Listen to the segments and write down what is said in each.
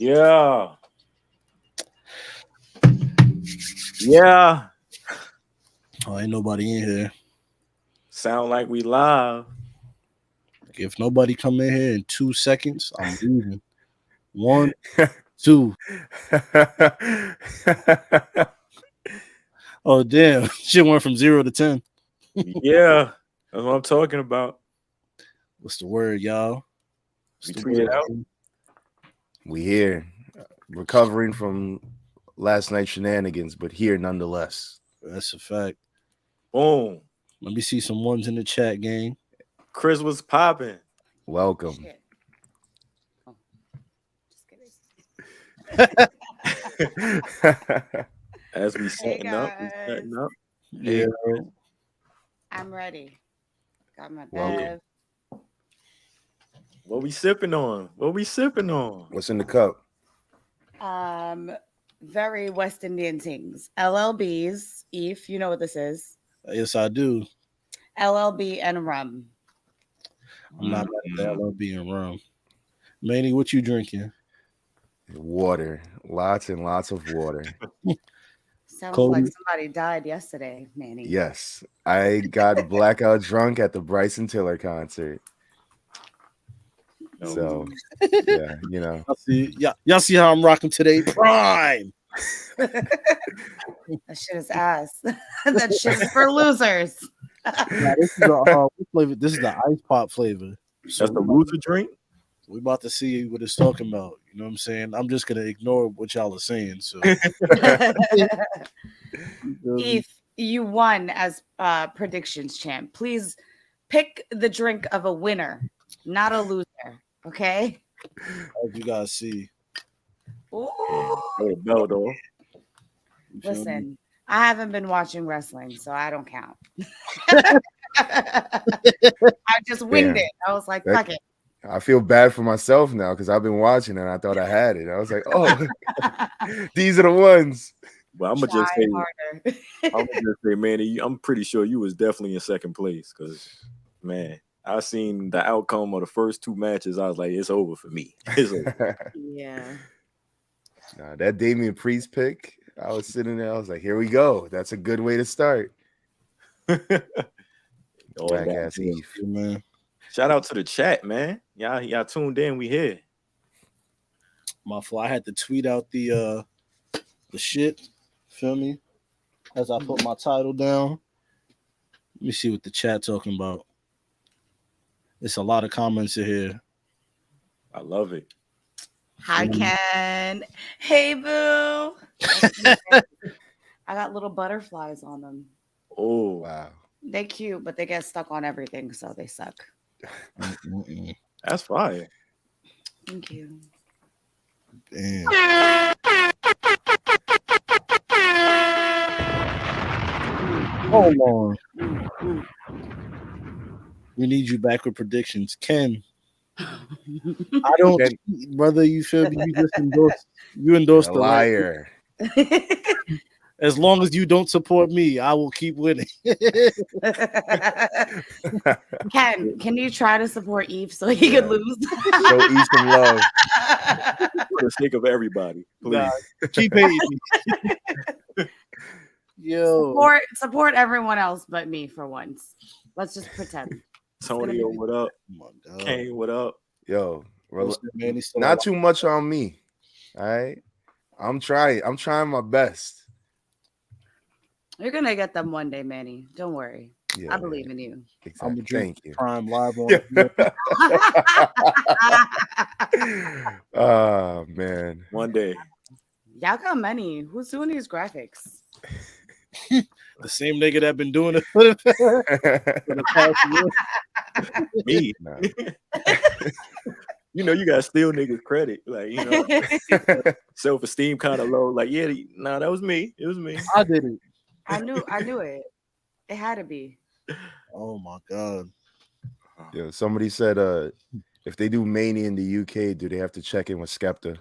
Yeah. Yeah. Oh, ain't nobody in here. Sound like we live. If nobody come in here in 2 seconds, I'm leaving. 1, 2. Oh damn! Shit went from 0 to 10. Yeah. That's what I'm talking about. What's the word, y'all? We What's the tweet it out. word? We here, recovering from last night's shenanigans, but here nonetheless. That's a fact. Boom. Let me see some ones in the chat, gang. Chris was popping. Welcome. Shit. Oh, just kidding. As we Hey setting up, we guys, setting up. Yeah. Hey, I'm ready. Got my Welcome. bev. what we sipping on? What we sipping on? What's in the cup? Very West Indian things. LLBs. Eve, you know what this is. Yes, I do. LLB and rum. I'm not mad at that. I love being rum. Manny, what you drinking? Water. Lots and lots of water. Sounds Codie? like somebody died yesterday, Manny. Yes. I got blackout drunk at the Bryson Tiller concert. So, yeah, you know. Y'all see how I'm rocking today? Prime. That shit is ass. That shit is for losers. Nah, this is the flavor. This is the ice pop flavor. So That's the loser drink. we about to see what it's talking about. You know what I'm saying? I'm just gonna ignore what y'all are saying. So Eve, you won as predictions champ. Please pick the drink of a winner, not a loser. Okay. as you guys see, Ooh. Oh, Beldor. you feel me? Listen, I haven't been watching wrestling, so I don't count. I just winged Damn. it. I was like, That- fuck it. I feel bad for myself now because I've been watching and I thought I had it. I was like, oh, these are the ones. But I'm gonna Try just say, harder. I'm gonna just say, Manny, I'm pretty sure you was definitely in second place because, man, I seen the outcome of the first two matches. I was like, it's over for me. It's over. Yeah. Nah, that Damian Priest pick, I was sitting there. I was like, here we go. That's a good way to start. All Back that. ass Eve. Yeah, man. Shout out to the chat, man. Y'all tuned in. We here. My fault. I had to tweet out the shit. Feel me? As I put my title down. Let me see what the chat talking about. It's a lot of comments in here. I love it. Hi, Ken. Hey, boo. I got little butterflies on them. Oh, Wow. They cute, but they get stuck on everything, so they suck. Mm-mm-mm. that's fire. Thank you. Damn. Hold on. We need you back with predictions. Ken, I don't, Ken. brother, you feel me? You just endorsed A the right. liar. As long as you don't support me, I will keep winning. Ken, can you try to support Eve so he could lose? Show Eve some love. For the sake of everybody, please. Nah, keep hating me. Yo. Support everyone else but me for once. Let's just pretend. Tony, what up? Oh my God. Kane, what up? Yo, What's that, man? He's still not alive. too much on me. All right. I'm trying my best. You're gonna get them one day, Manny. Don't worry. Yeah, I believe in you. I'm Exactly. gonna drink Thank you. Prime live on. Oh man. One day. Y'all got money. Who's doing these graphics? The same nigga that been doing it for the past year. Me. Nah. You know, you got to steal niggas credit. Like, you know, self-esteem kind of low. Like, yeah, nah, that was me. It was me. I did it. I knew it. It had to be. Oh my God. Yeah, somebody said if they do Manny in the UK, do they have to check in with Skepta?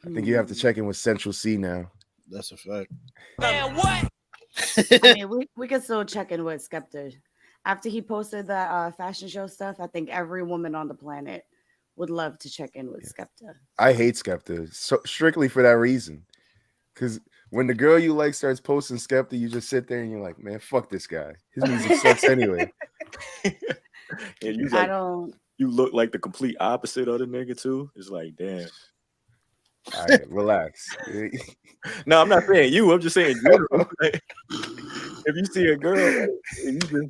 I think you have to check in with Central C now. That's a fact. Man, what? I mean, we could still check in with Skepta. After he posted that fashion show stuff, I think every woman on the planet would love to check in with Skepta. I hate Skepta so strictly for that reason. Because when the girl you like starts posting Skepta, you just sit there and you're like, man, fuck this guy. His music sucks anyway. And you I like, don't. you look like the complete opposite of the nigga too. It's like, damn. All right, relax. No, I'm not saying you. I'm just saying general. Like, if you see a girl and you just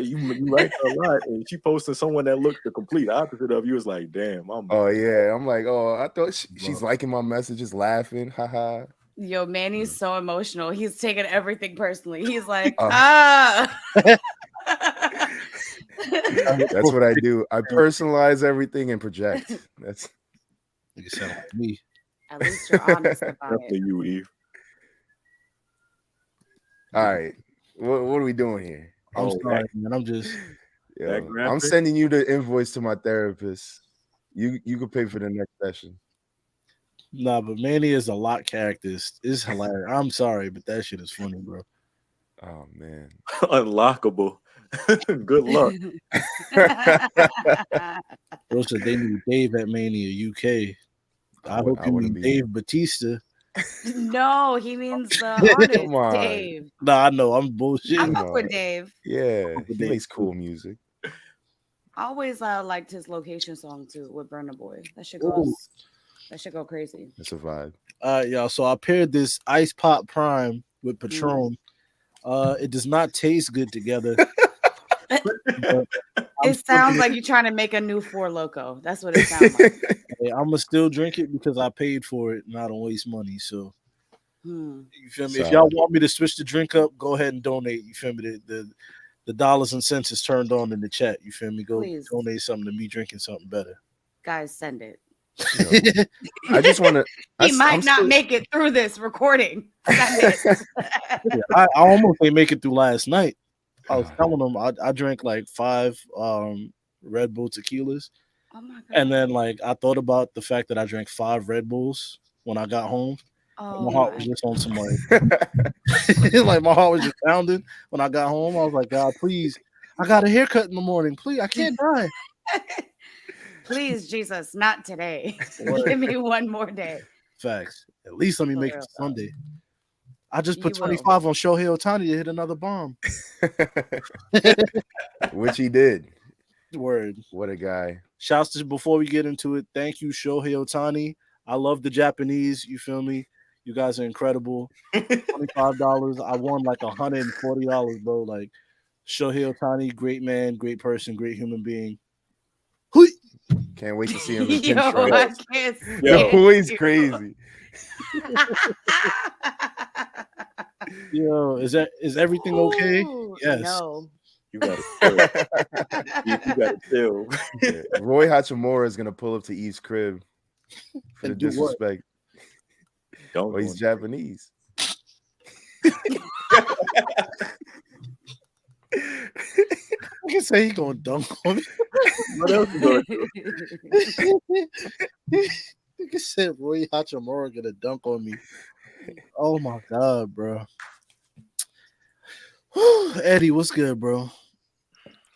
you like her a lot, and she posting someone that looks the complete opposite of you, it's like, damn. Oh yeah, I'm like, oh, I thought she's liking my messages, laughing, haha. Yo, Manny's so emotional. He's taking everything personally. He's like, That's what I do. I personalize everything and project. That's You sound like me. At least you're honest about definitely it. you, Eve. all right. What are we doing here? I'm sorry, man. I'm just. I'm sending you the invoice to my therapist. You can pay for the next session. Nah, but Manny is a lot character. It's hilarious. I'm sorry, but that shit is funny, bro. Oh man. Unlockable. Good luck. Bro said they need Dave at Mania UK. I hope you mean Dave Batista. No, he means the artist, Come on. Dave. Nah, I know. I'm bullshit. I fuck with Dave. Yeah, he makes cool music. I always liked his Location song too with Burna Boy. That shit go crazy. It's a vibe. Y'all. So I paired this Ice Pop Prime with Patron. It does not taste good together. It sounds like you're trying to make a new Four Loko. That's what it sounds like. Hey, I'm gonna still drink it because I paid for it and I don't waste money. So you feel me? If y'all want me to switch the drink up, go ahead and donate. You feel me? The dollars and cents is turned on in the chat. You feel me? Go donate something to me drinking something better. Guys, send it. I just want to. He might not make it through this recording. I almost didn't make it through last night. I was telling them I drank like 5 Red Bull tequilas. Oh my God. And then like I thought about the fact that I drank 5 Red Bulls when I got home. My heart was just on some like my heart was just pounding when I got home. I was like, God, please, I got a haircut in the morning. Please, I can't die. Please, Jesus, not today. Give me one more day. Facts. At least let me make it Sunday. I just put 25 on Shohei Ohtani to hit another bomb. Which he did. Word. What a guy. Shouts to, before we get into it, thank you, Shohei Ohtani. I love the Japanese. You feel me? You guys are incredible. $25. I won like $140, bro. Like Shohei Ohtani, great man, great person, great human being. Hui! Can't wait to see him in pinstripes. Yo, he's crazy. Yo, is everything okay? Yes. No. You gotta chill. Yeah. Roy Hachimura is gonna pull up to Eve's crib for the disrespect. Don't. He's Japanese. I can say he gonna dunk on me. What else you gonna do? You said Roy Hachimura gonna dunk on me. Oh my God, bro. Eddie, what's good, bro?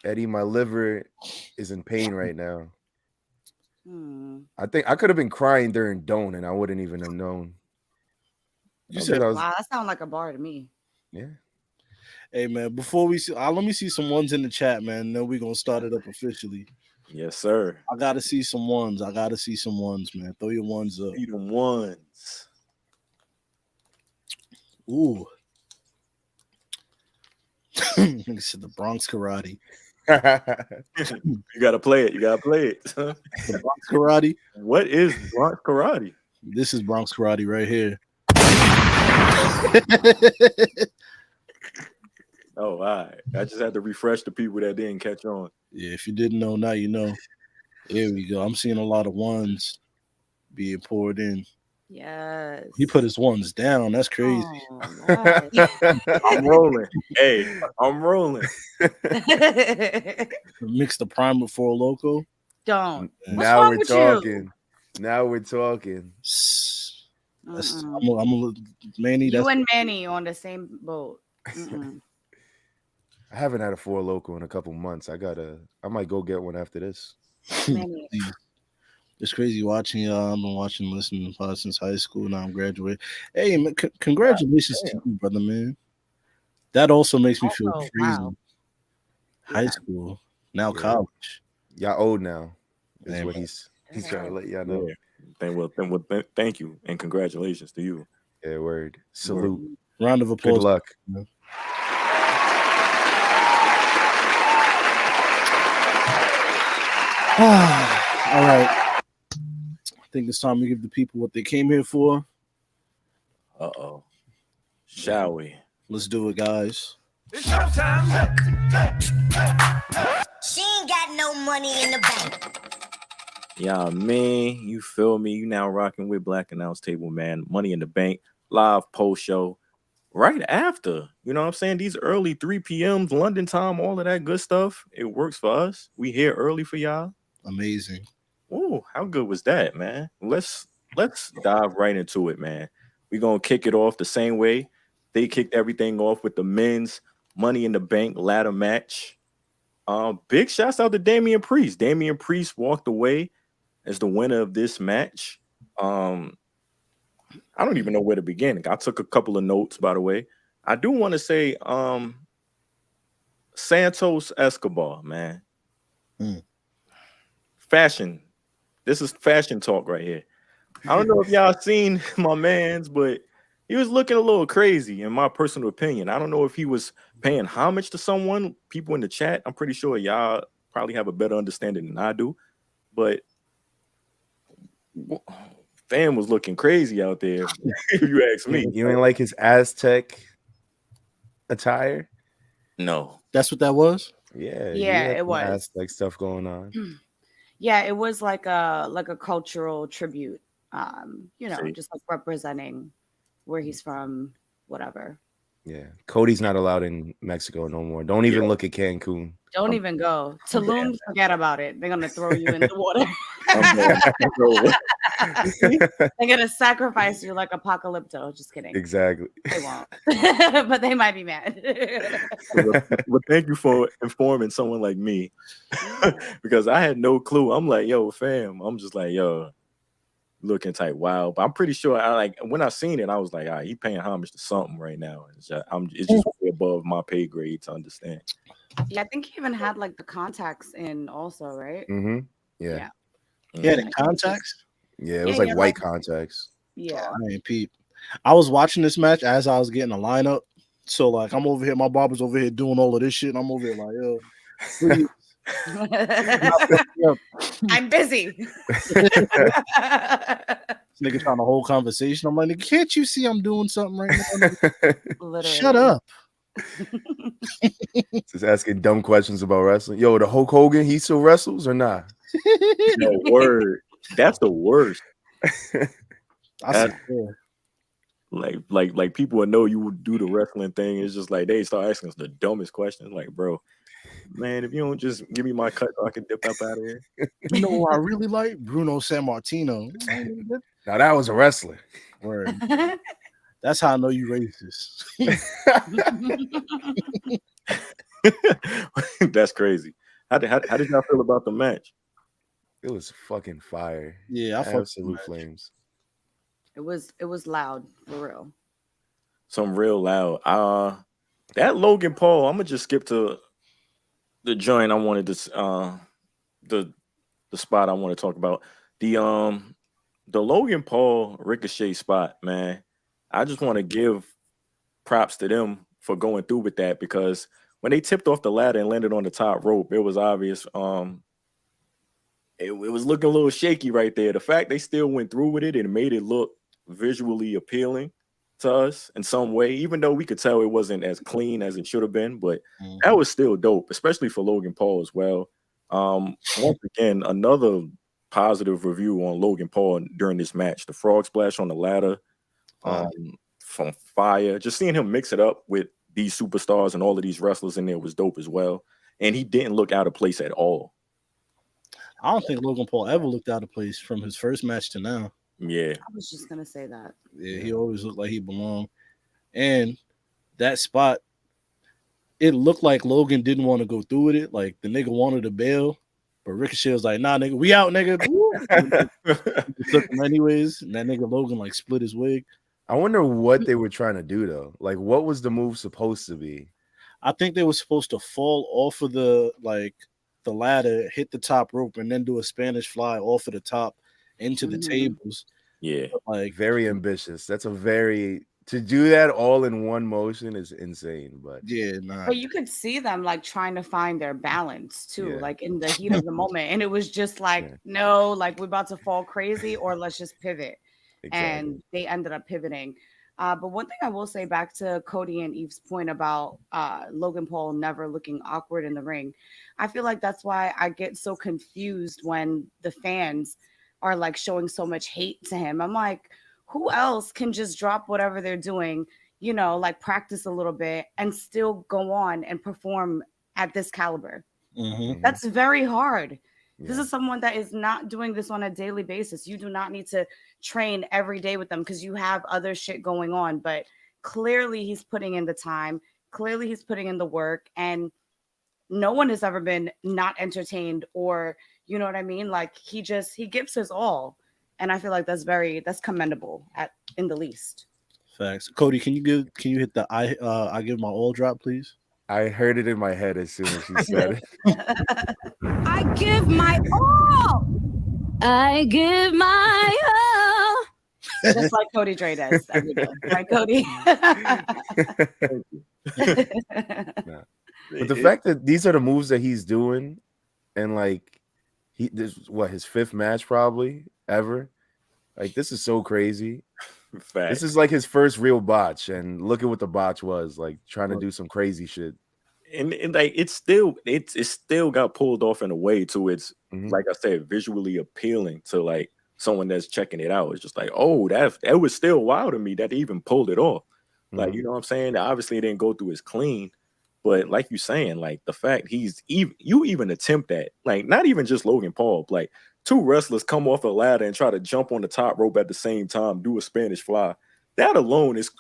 Eddie, my liver is in pain right now. I think I could have been crying during Don't and I wouldn't even have known. You said wow, that sounds like a bar to me. Yeah. Hey man, before we see, let me see some ones in the chat, man. Then we're gonna start it up officially. Yes, sir. I gotta see some ones. Man. Throw your ones up. See them ones. Ooh. Nigga said the Bronx Karate. You gotta play it. The Bronx Karate. What is Bronx Karate? This is Bronx Karate right here. Oh, all right. I just had to refresh the people that didn't catch on. Yeah, if you didn't know, now you know. Here we go. I'm seeing a lot of ones being poured in. Yes. He put his ones down. That's crazy. Oh, I'm rolling. Hey, I'm rolling. Mix the prime with Four Loko. Don't. Now we're talking. Now we're talking. I'm Manny. You and Manny on the same boat. I haven't had a Four Loko in a couple months. I might go get one after this. Manny. It's crazy watching y'all. I've been watching, listening to pod since high school. Now I'm graduating. Hey, man, congratulations to you, brother, man. That also makes me feel Also, crazy. wow. High Yeah. school, now Yeah. college. Y'all old now. Is Damn. what he's trying to let y'all know. Yeah. Thank you and congratulations to you. Yeah, word. Salute. Round of Good applause. luck. All right. I think it's time to give the people what they came here for. Uh-oh. Shall we? Let's do it, guys. It's showtime. She ain't got no money in the bank. Yeah, man, you feel me? You now rocking with Black Announce Table, man. Money in the Bank, live post show. Right after, you know what I'm saying? These early 3 p.m. London time, all of that good stuff. It works for us. We here early for y'all. Amazing. Ooh, how good was that, man? Let's dive right into it, man. We're gonna kick it off the same way they kicked everything off with the men's Money in the Bank ladder match. Big shouts out to Damian Priest. Damian Priest walked away as the winner of this match. I don't even know where to begin. I took a couple of notes, by the way. I do want to say Santos Escobar, man. Fashion. This is fashion talk right here. I don't know if y'all seen my man's, but he was looking a little crazy, in my personal opinion. I don't know if he was paying homage to someone. People in the chat, I'm pretty sure y'all probably have a better understanding than I do. But fam was looking crazy out there, if you ask me. You ain't like his Aztec attire? No. That's what that was? Yeah, Yeah, it was. Aztec stuff going on. Yeah, it was like a cultural tribute. You know, See? just like representing where he's from, whatever. Yeah. Cody's not allowed in Mexico no more. Don't even look at Cancun. Don't even go. Tulum, forget about it. They're gonna throw you in the water. They're gonna sacrifice you like Apocalypto. Just kidding. Exactly. They won't. But they might be mad. But thank you for informing someone like me. Because I had no clue. I'm like, yo, fam. I'm just like, yo, looking type wild. But I'm pretty sure when I seen it, I was like, he paying homage to something right now. It's just way above my pay grade to understand. Yeah, I think he even had like the contacts in also, right? Mm-hmm. Yeah. Yeah, the contacts? Yeah, it was like white contacts. Yeah. I ain't peep. I was watching this match as I was getting a lineup. So like I'm over here, my barber's over here doing all of this shit, and I'm over here like, yo, please. I'm busy. This nigga trying to hold conversation. I'm like, nigga, can't you see I'm doing something right now? Literally. Shut up. Just asking dumb questions about wrestling. Yo, the Hulk Hogan, he still wrestles or not? No word. That's the worst. Like people would know you would do the wrestling thing. It's just like they start asking us the dumbest questions. Like, bro, man, if you don't just give me my cut so I can dip up out of here. You know who I really like? Bruno Sammartino. Now that was a wrestler. Word. That's how I know you racist. That's crazy. How did y'all feel about the match? It was fucking fire. Yeah, absolute flames. It was loud for real. Some real loud. That Logan Paul. I'm gonna just skip to the joint. I wanted to the spot I want to talk about. The Logan Paul Ricochet spot, man. I just want to give props to them for going through with that, because when they tipped off the ladder and landed on the top rope, it was obvious. It was looking a little shaky right there. The fact they still went through with it and made it look visually appealing to us in some way, even though we could tell it wasn't as clean as it should have been, but that was still dope, especially for Logan Paul as well. Once again, another positive review on Logan Paul during this match. The frog splash on the ladder, from fire. Just seeing him mix it up with these superstars and all of these wrestlers in there was dope as well. And he didn't look out of place at all. I don't think Logan Paul ever looked out of place from his first match to now. Yeah. I was just gonna say that. Yeah, he always looked like he belonged. And that spot, it looked like Logan didn't want to go through with it. Like the nigga wanted to bail, but Ricochet was like, nah, nigga, we out, nigga. He took him anyways, and that nigga Logan like split his wig. I wonder what they were trying to do though. Like, what was the move supposed to be? I think they were supposed to fall off of the ladder, hit the top rope, and then do a Spanish fly off of the top into the tables. Yeah. Like Very ambitious. That's a very to do that all in one motion is insane. But yeah, nah. But you could see them like trying to find their balance too, Yeah. like in the heat of the moment. And it was just like, Yeah. no, like we're about to fall crazy, or let's just pivot. exactly. And they ended up pivoting. But one thing I will say back to Cody and Eve's point about Logan Paul never looking awkward in the ring, I feel like that's why I get so confused when the fans are like showing so much hate to him. I'm like, who else can just drop whatever they're doing, like practice a little bit and still go on and perform at this caliber? Mhm. That's very hard. This Yeah. is someone that is not doing this on a daily basis. You do not need to train every day with them because you have other shit going on. But clearly, he's putting in the time. Clearly, he's putting in the work. And no one has ever been not entertained, or you know what I mean? Like he gives his all. And I feel like that's commendable in the least. Facts. Cody, can you hit the I give my all drop, please? I heard it in my head as soon as she said it. I give my all. I give my all. Just like Cody Dre does every day. Right, Cody? But the fact that these are the moves that he's doing, and like this is what his 5th match probably ever. Like this is so crazy. Fact. This is like his first real botch, and look at what the botch was like, trying to do some crazy shit. And like it still got pulled off in a way to it's Mhm. like I said, visually appealing to like someone that's checking it out. It's just like, oh, that was still wild to me that he even pulled it off. Like, Mhm. you know what I'm saying? Obviously it didn't go through as clean, but like you saying, like the fact you even attempt that, like not even just Logan Paul, like 2 wrestlers come off a ladder and try to jump on the top rope at the same time, do a Spanish fly. That alone is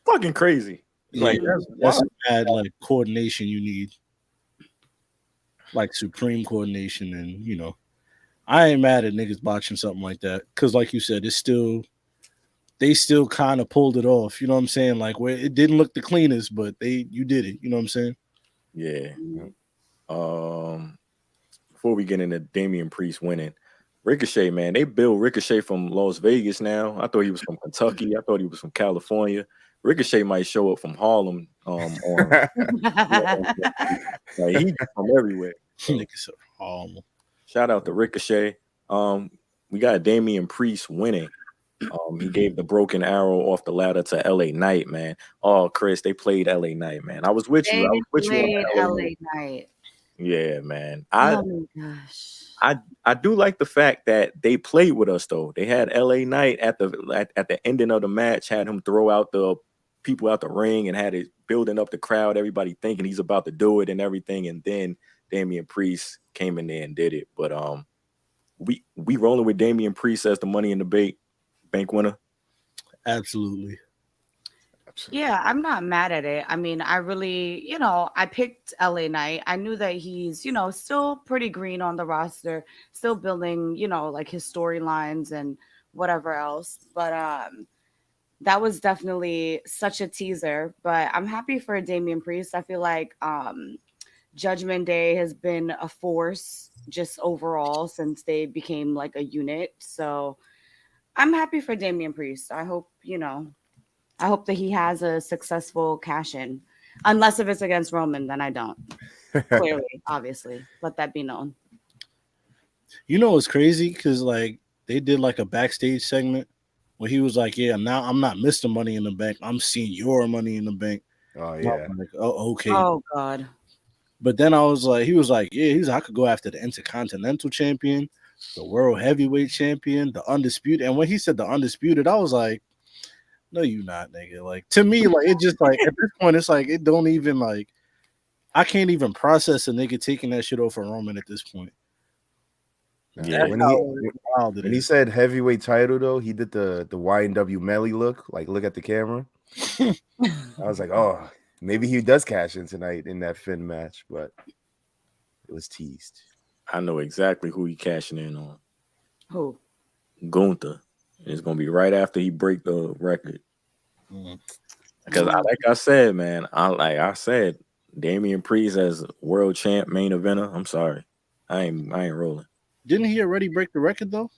fucking crazy. Like that's bad like coordination you need. Like supreme coordination, and I ain't mad at niggas botching something like that. Cause like you said, they still kind of pulled it off. You know what I'm saying? Like where it didn't look the cleanest, but you did it. You know what I'm saying? Yeah. Before we get into Damian Priest winning, Ricochet, man, they build Ricochet from Las Vegas now. I thought he was from Kentucky. I thought he was from California. Ricochet might show up from Harlem. Like he's from everywhere. Niggas are horrible. Shout out to Ricochet. We got Damian Priest winning. He gave the broken arrow off the ladder to LA Knight, man. Oh, Chris, they played LA Knight, man. I was with you. I was with you on LA Knight. Yeah, man. Oh my gosh. I do like the fact that they played with us though. They had LA Knight at the ending of the match, had him throw out the people out the ring and had it building up the crowd, everybody thinking he's about to do it and everything. And then Damian Priest came in there and did it. But we rolling with Damian Priest as the Money in the Bank winner. Absolutely. Yeah, I'm not mad at it. I mean, I really, I picked LA Knight. I knew that he's, still pretty green on the roster, still building, like his storylines and whatever else. But that was definitely such a teaser. But I'm happy for Damian Priest. I feel like Judgment Day has been a force just overall since they became like a unit. So I'm happy for Damian Priest. I hope, I hope that he has a successful cash in. Unless if it's against Roman, then I don't. Clearly, obviously. Let that be known. It's crazy because like they did like a backstage segment where he was like, yeah, now I'm not Mr. Money in the Bank. I'm Senior Money in the Bank. Oh yeah. Like, oh, okay. Oh God. But then I was like, he was like, I could go after the Intercontinental Champion, the World Heavyweight Champion, the Undisputed. And when he said the Undisputed, I was like, no, you not, nigga. Like to me, like it just like at this point, it's like it don't even like I can't even process a nigga taking that shit off for Roman at this point. Yeah. When he said heavyweight title though, he did the YNW Melly look, like look at the camera. I was like, oh, maybe he does cash in tonight in that Finn match, but it was teased. I know exactly who he cashing in on. Who? Gunther. It's gonna be right after he break the record. Because like I said, man, I said, Damian Priest as world champ main eventer. I'm sorry, I ain't rolling. Didn't he already break the record though?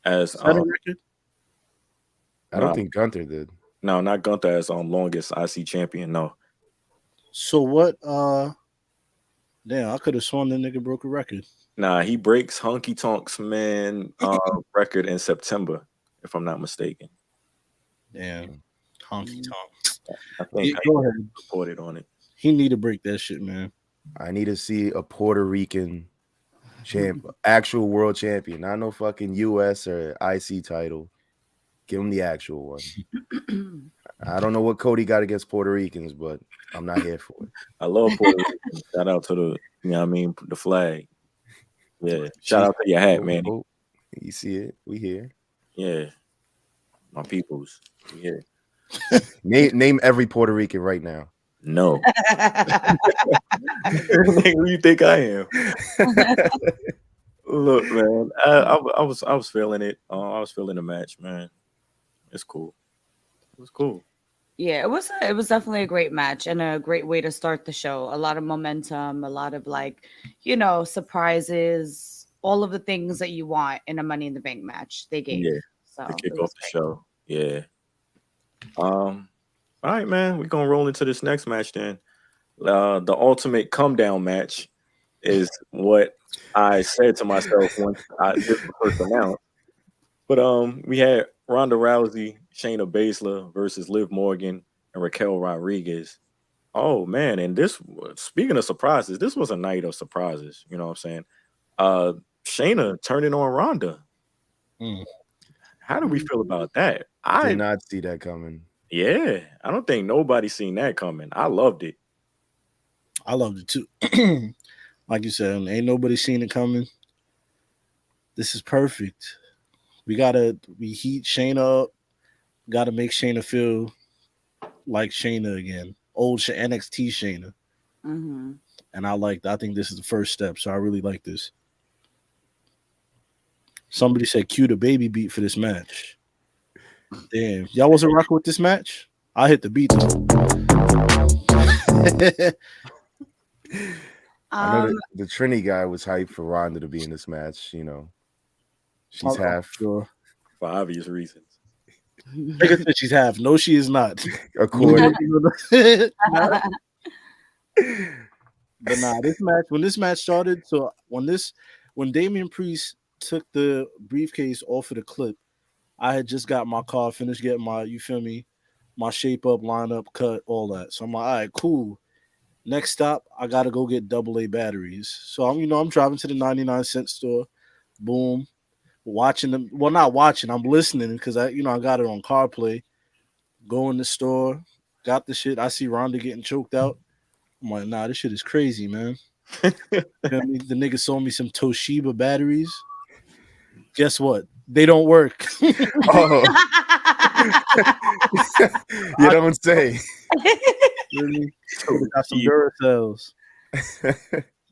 As record? I don't think Gunther did. No, not Gunther as longest IC champion. No. So what? Damn, I could have sworn the nigga broke a record. Nah, he breaks Honky Tonk's man record in September, if I'm not mistaken. Damn, Honky Tonk. I think go ahead. Reported on it. He need to break that shit, man. I need to see a Puerto Rican champ, actual world champion, not no fucking US or IC title. Give him the actual one. I don't know what Cody got against Puerto Ricans, but I'm not here for it. I love Puerto Rican. Shout out to the, you know what I mean, the flag. Yeah. Shout out to your hat, Manny. You see it? We here. Yeah. My peoples. Yeah. Name every Puerto Rican right now. No. Who you think I am? Look, man, I was feeling it. I was feeling the match, man. It's cool. It was cool. Yeah, it was definitely a great match and a great way to start the show. A lot of momentum, a lot of surprises, all of the things that you want in a Money in the Bank match. They gave. Yeah. So to kick off the show. Yeah. All right, man. We're gonna roll into this next match then. The ultimate come down match is what I said to myself once this was first announced. But we had Ronda Rousey, Shayna Baszler versus Liv Morgan and Raquel Rodriguez. Oh man, and speaking of surprises, this was a night of surprises. You know what I'm saying? Shayna turning on Ronda. How do we feel about that? I did not see that coming. Yeah, I don't think nobody seen that coming. I loved it. I loved it too. Like you said, ain't nobody seen it coming. This is perfect. We heat Shayna up. Gotta make Shayna feel like Shayna again. Old NXT Shayna. Mm-hmm. And I think this is the first step. So I really like this. Somebody said cue the baby beat for this match. Damn. Y'all wasn't rocking with this match? I hit the beat though. I know the Trini guy was hyped for Ronda to be in this match, you know. She's half. Sure. For obvious reasons. Nigga said she's half. No, she is not. According. But nah, when this match started, so when Damian Priest took the briefcase off of the clip, I had just got my car, finished getting my, you feel me, my shape up, line up, cut, all that. So I'm like, all right, cool. Next stop, I gotta go get AA batteries. So I'm driving to the 99-cent store. Boom. Watching them. Well, not watching. I'm listening because I got it on CarPlay. Go in the store, got the shit. I see Ronda getting choked out. I'm like, nah, this shit is crazy, man. The nigga sold me some Toshiba batteries. Guess what? They don't work. Oh. You don't say. Really? Got some Duracells.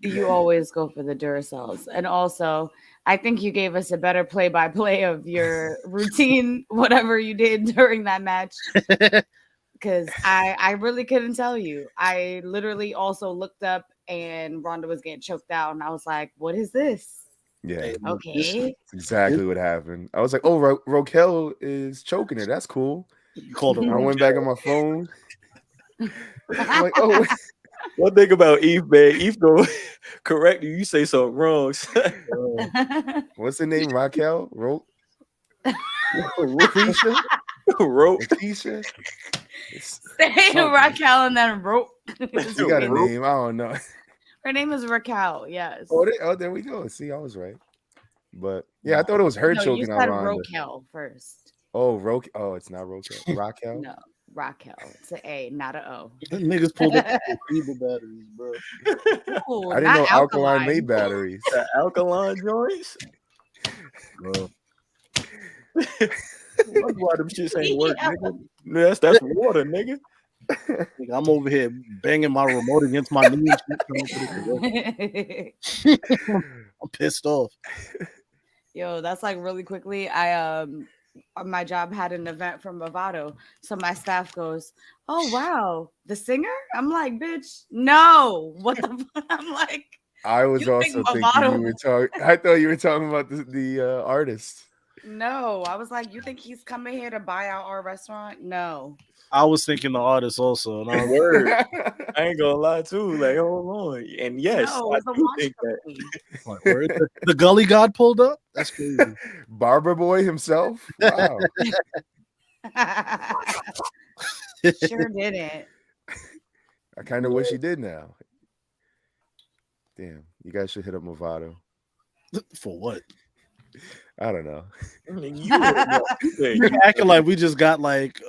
You always go for the Duracells. And also, I think you gave us a better play-by-play of your routine, whatever you did during that match. Because I really couldn't tell you. I literally also looked up and Ronda was getting choked out. And I was like, what is this? Yeah. Okay. That's exactly what happened. I was like, oh, Raquel is choking her. That's cool. You called her. I went back on my phone. I'm like, oh. One thing about Eve, man, Eve go correct you. You say something wrong. What's the name? Raquel? Keisha? Rope. Keisha? Say Raquel and then rope. You got a name? I don't know. Her name is Raquel. Yes. Oh, there we go. See, I was right. But yeah, I thought it was her choking you said on Ronda. Raquel first. Oh, it's not Raquel. Raquel? No, Raquel. It's an A, not an O. Niggas pulled up Toshiba batteries, bro. Ooh, I didn't know Alkaline made batteries. The Alkaline joints? Bro. That's why them shits ain't work, nigga. That's water, nigga. I'm over here banging my remote against my knee. I'm pissed off. Yo, that's like really quickly. My job had an event from Movado, so my staff goes, "Oh wow, the singer?" I'm like, "Bitch, no, what the?" I'm like, I was "You think also thinking you Movado?" were talking. I thought you were talking about the artist. No, I was like, "You think he's coming here to buy out our restaurant?" No. I was thinking the artist also, and I was Word. I ain't gonna lie too. Like, hold on. And yes, No, I it's a do watch think that. company. like, where the Gully God pulled up? That's crazy. Barber Boy himself. Wow. Sure didn't. I kind of wish he did now. Damn, you guys should hit up Movado. For what? I don't know. I mean, you hit 'em up. You're acting like we just got like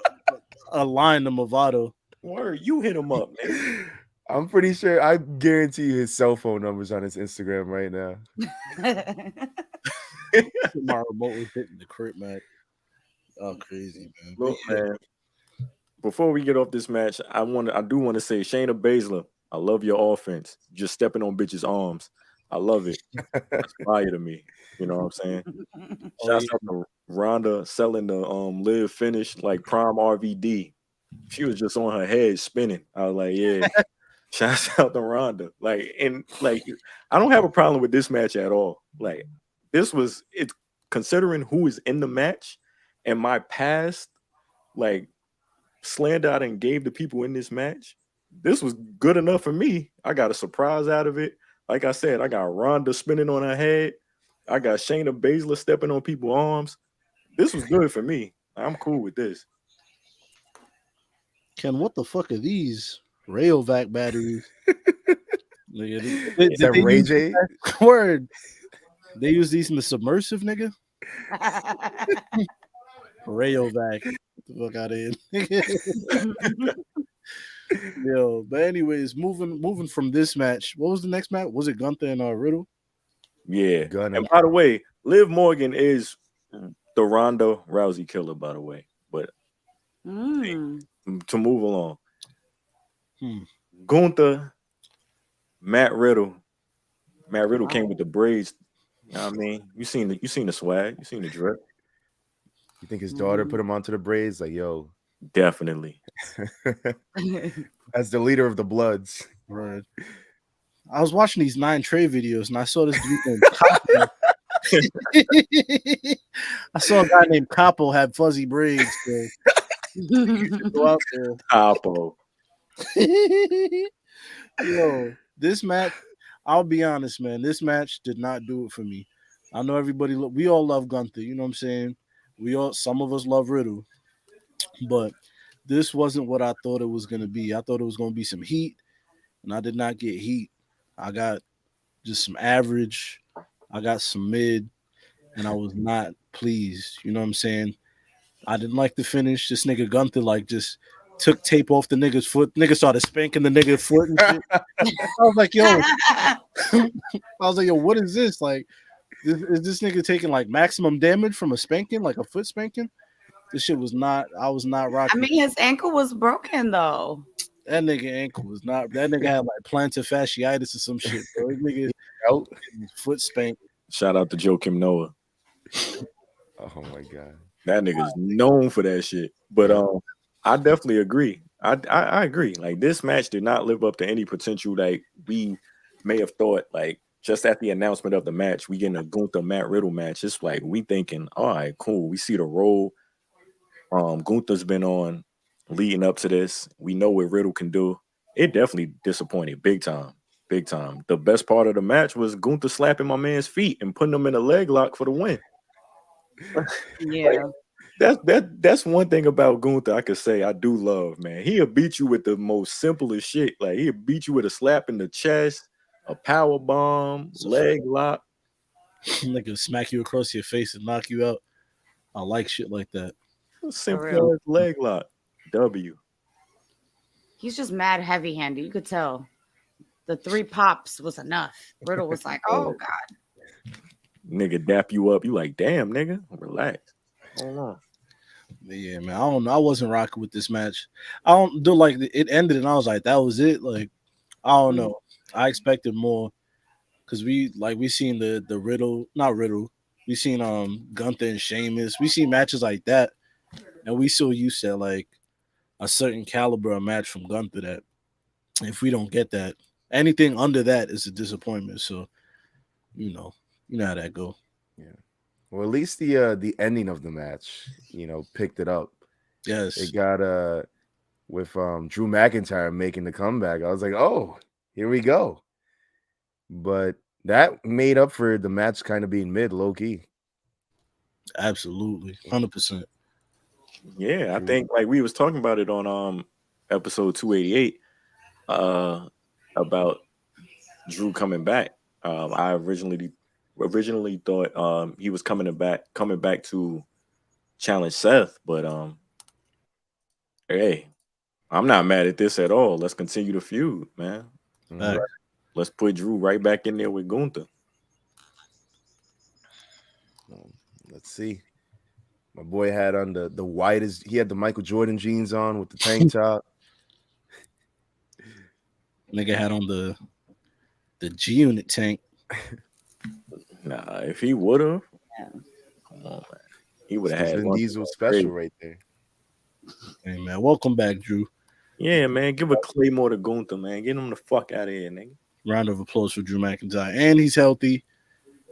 a line to Movado. Word, you hit him up, man. I'm pretty sure. I guarantee you his cell phone number's on his Instagram right now. My remote was hitting the crib, man. Oh, crazy, man. Look, man. Before we get off this match, I do want to say, Shayna Baszler, I love your offense. Just stepping on bitches' arms. I love it. That's fire to me. You know what I'm saying? Shouts out to Ronda selling the live finish like prime RVD. She was just on her head spinning. I was like, yeah. Shouts out to Ronda. Like, I don't have a problem with this match at all. Like, it's considering who is in the match and my past, like, slander I done gave the people in this match. This was good enough for me. I got a surprise out of it. Like I said, I got Ronda spinning on her head. I got Shayna Baszler stepping on people's arms. This was good for me. I'm cool with this. Ken, what the fuck are these Rayovac batteries? Is that Ray J? Word. They use these in the submersive, nigga. Rayovac. Get the fuck out of here. Yo, but anyways, moving from this match. What was the next match? Was it Gunther and Riddle? Yeah. Gunner. And by the way, Liv Morgan is the Ronda Rousey killer, by the way. But to move along. Gunther, Matt Riddle. Matt Riddle came with the braids. You know what I mean? You seen the swag, you seen the drip. You think his daughter put him onto the braids? Like, yo. Definitely. As the leader of the Bloods. Right. I was watching these 9 Trey videos and I saw this dude named Capo. I saw a guy named Capo had fuzzy braids. So go out there. Capo. Yo, this match, I'll be honest, man. This match did not do it for me. I know everybody, we all love Gunther. You know what I'm saying? Some of us love Riddle. But this wasn't what I thought it was going to be. I thought it was going to be some heat, and I did not get heat. I got just some average. I got some mid, and I was not pleased. You know what I'm saying? I didn't like the finish. This nigga Gunther, like, just took tape off the nigga's foot. Nigga started spanking the nigga's foot and shit. I was like, yo, what is this? Like, is this nigga taking, like, maximum damage from a spanking, like a foot spanking? This shit was not. I was not rocking. I mean, his ankle was broken though. That nigga ankle was not. That nigga had like plantar fasciitis or some shit, bro. That nigga out foot spanked. Shout out to Joakim Noah. Oh my god, that nigga's known for that shit. But I definitely agree. I agree. Like, this match did not live up to any potential like we may have thought. Like, just at the announcement of the match, we getting a Gunther Matt Riddle match. It's like we thinking, all right, cool. We see the role Gunther's been on leading up to this. We know what Riddle can do. It definitely disappointed big time. Big time. The best part of the match was Gunther slapping my man's feet and putting him in a leg lock for the win. Yeah. That's one thing about Gunther I could say I do love, man. He'll beat you with the most simplest shit. Like, he'll beat you with a slap in the chest, a power bomb, leg lock. Nigga smack you across your face and knock you out. I like shit like that. Simple as leg lock. W. He's just mad heavy-handed. You could tell. The 3 pops was enough. Riddle was like, oh god. Nigga dap you up. You like, damn, nigga. Relax. Hold on. Yeah, man. I don't know. I wasn't rocking with this match. I don't do like it ended and I was like, that was it. Like, I don't know. I expected more because we seen the Riddle, not Riddle, We seen Gunther and Sheamus. We seen matches like that, and we so used to like a certain caliber of match from Gunther that if we don't get that, anything under that is a disappointment. So, you know how that go. Yeah. Well, at least the ending of the match, picked it up. Yes. It got with Drew McIntyre making the comeback. I was like, oh, here we go. But that made up for the match kind of being mid, low key. Absolutely, 100%. Yeah, I think like we was talking about it on episode 288 about Drew coming back. I originally thought he was coming back to challenge Seth, but hey, I'm not mad at this at all. Let's continue the feud, man. Right. Let's put Drew right back in there with Gunther. Let's see. My boy had on the widest. He had the Michael Jordan jeans on with the tank top. Nigga had on the G Unit tank. Nah, if he would have, come on, man, he would have had Vin Diesel special right there. Hey man, welcome back, Drew. Yeah, man, give a Claymore to Gunther, man. Get him the fuck out of here, nigga. Round of applause for Drew McIntyre, and he's healthy.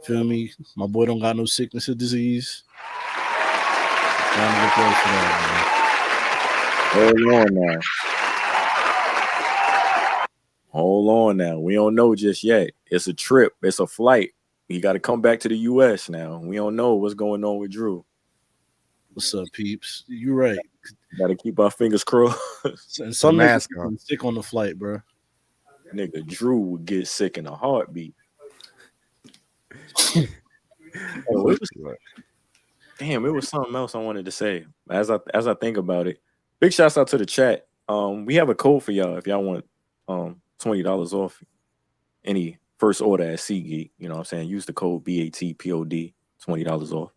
Feel me? My boy don't got no sickness or disease. Round of applause for that, Hold on now. Hold on now. We don't know just yet. It's a trip. It's a flight. He got to come back to the U.S. now. We don't know what's going on with Drew. What's up, peeps? You right. Got to keep our fingers crossed. And some niggas get sick on the flight, bro. Nigga, Drew would get sick in a heartbeat. It was something else I wanted to say. As I think about it, big shouts out to the chat. We have a code for y'all if y'all want $20 off any first order at SeatGeek. You know what I'm saying? Use the code BATPOD, $20 off.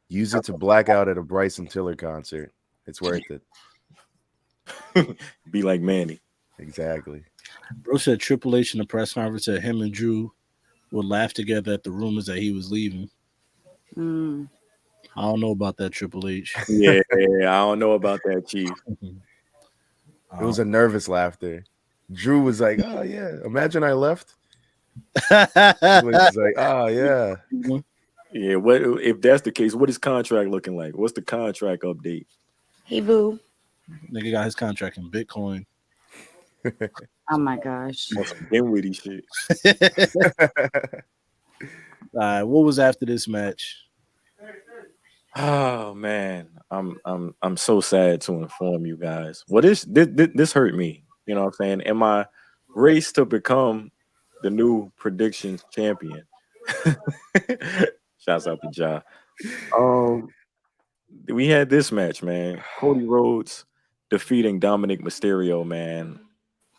Use it to black out at a Bryson Tiller concert. It's worth it. Be like Manny. Exactly. Bro said Triple H in the press conference said him and Drew would laugh together at the rumors that he was leaving. I don't know about that, Triple H. Yeah, I don't know about that, Chief. It was a nervous laughter. Drew was like, oh, yeah. Imagine I left. He was like, oh, yeah. Yeah, what if that's the case? What is contract looking like? What's the contract update? Hey, boo. Nigga got his contract in Bitcoin. Oh my gosh. Dinwiddie shit. All right, what was after this match? Oh man, I'm so sad to inform you guys. Well, this hurt me. You know what I'm saying? In my race to become the new predictions champion. Shouts out to Ja. We had this match, man. Cody Rhodes defeating Dominic Mysterio, man.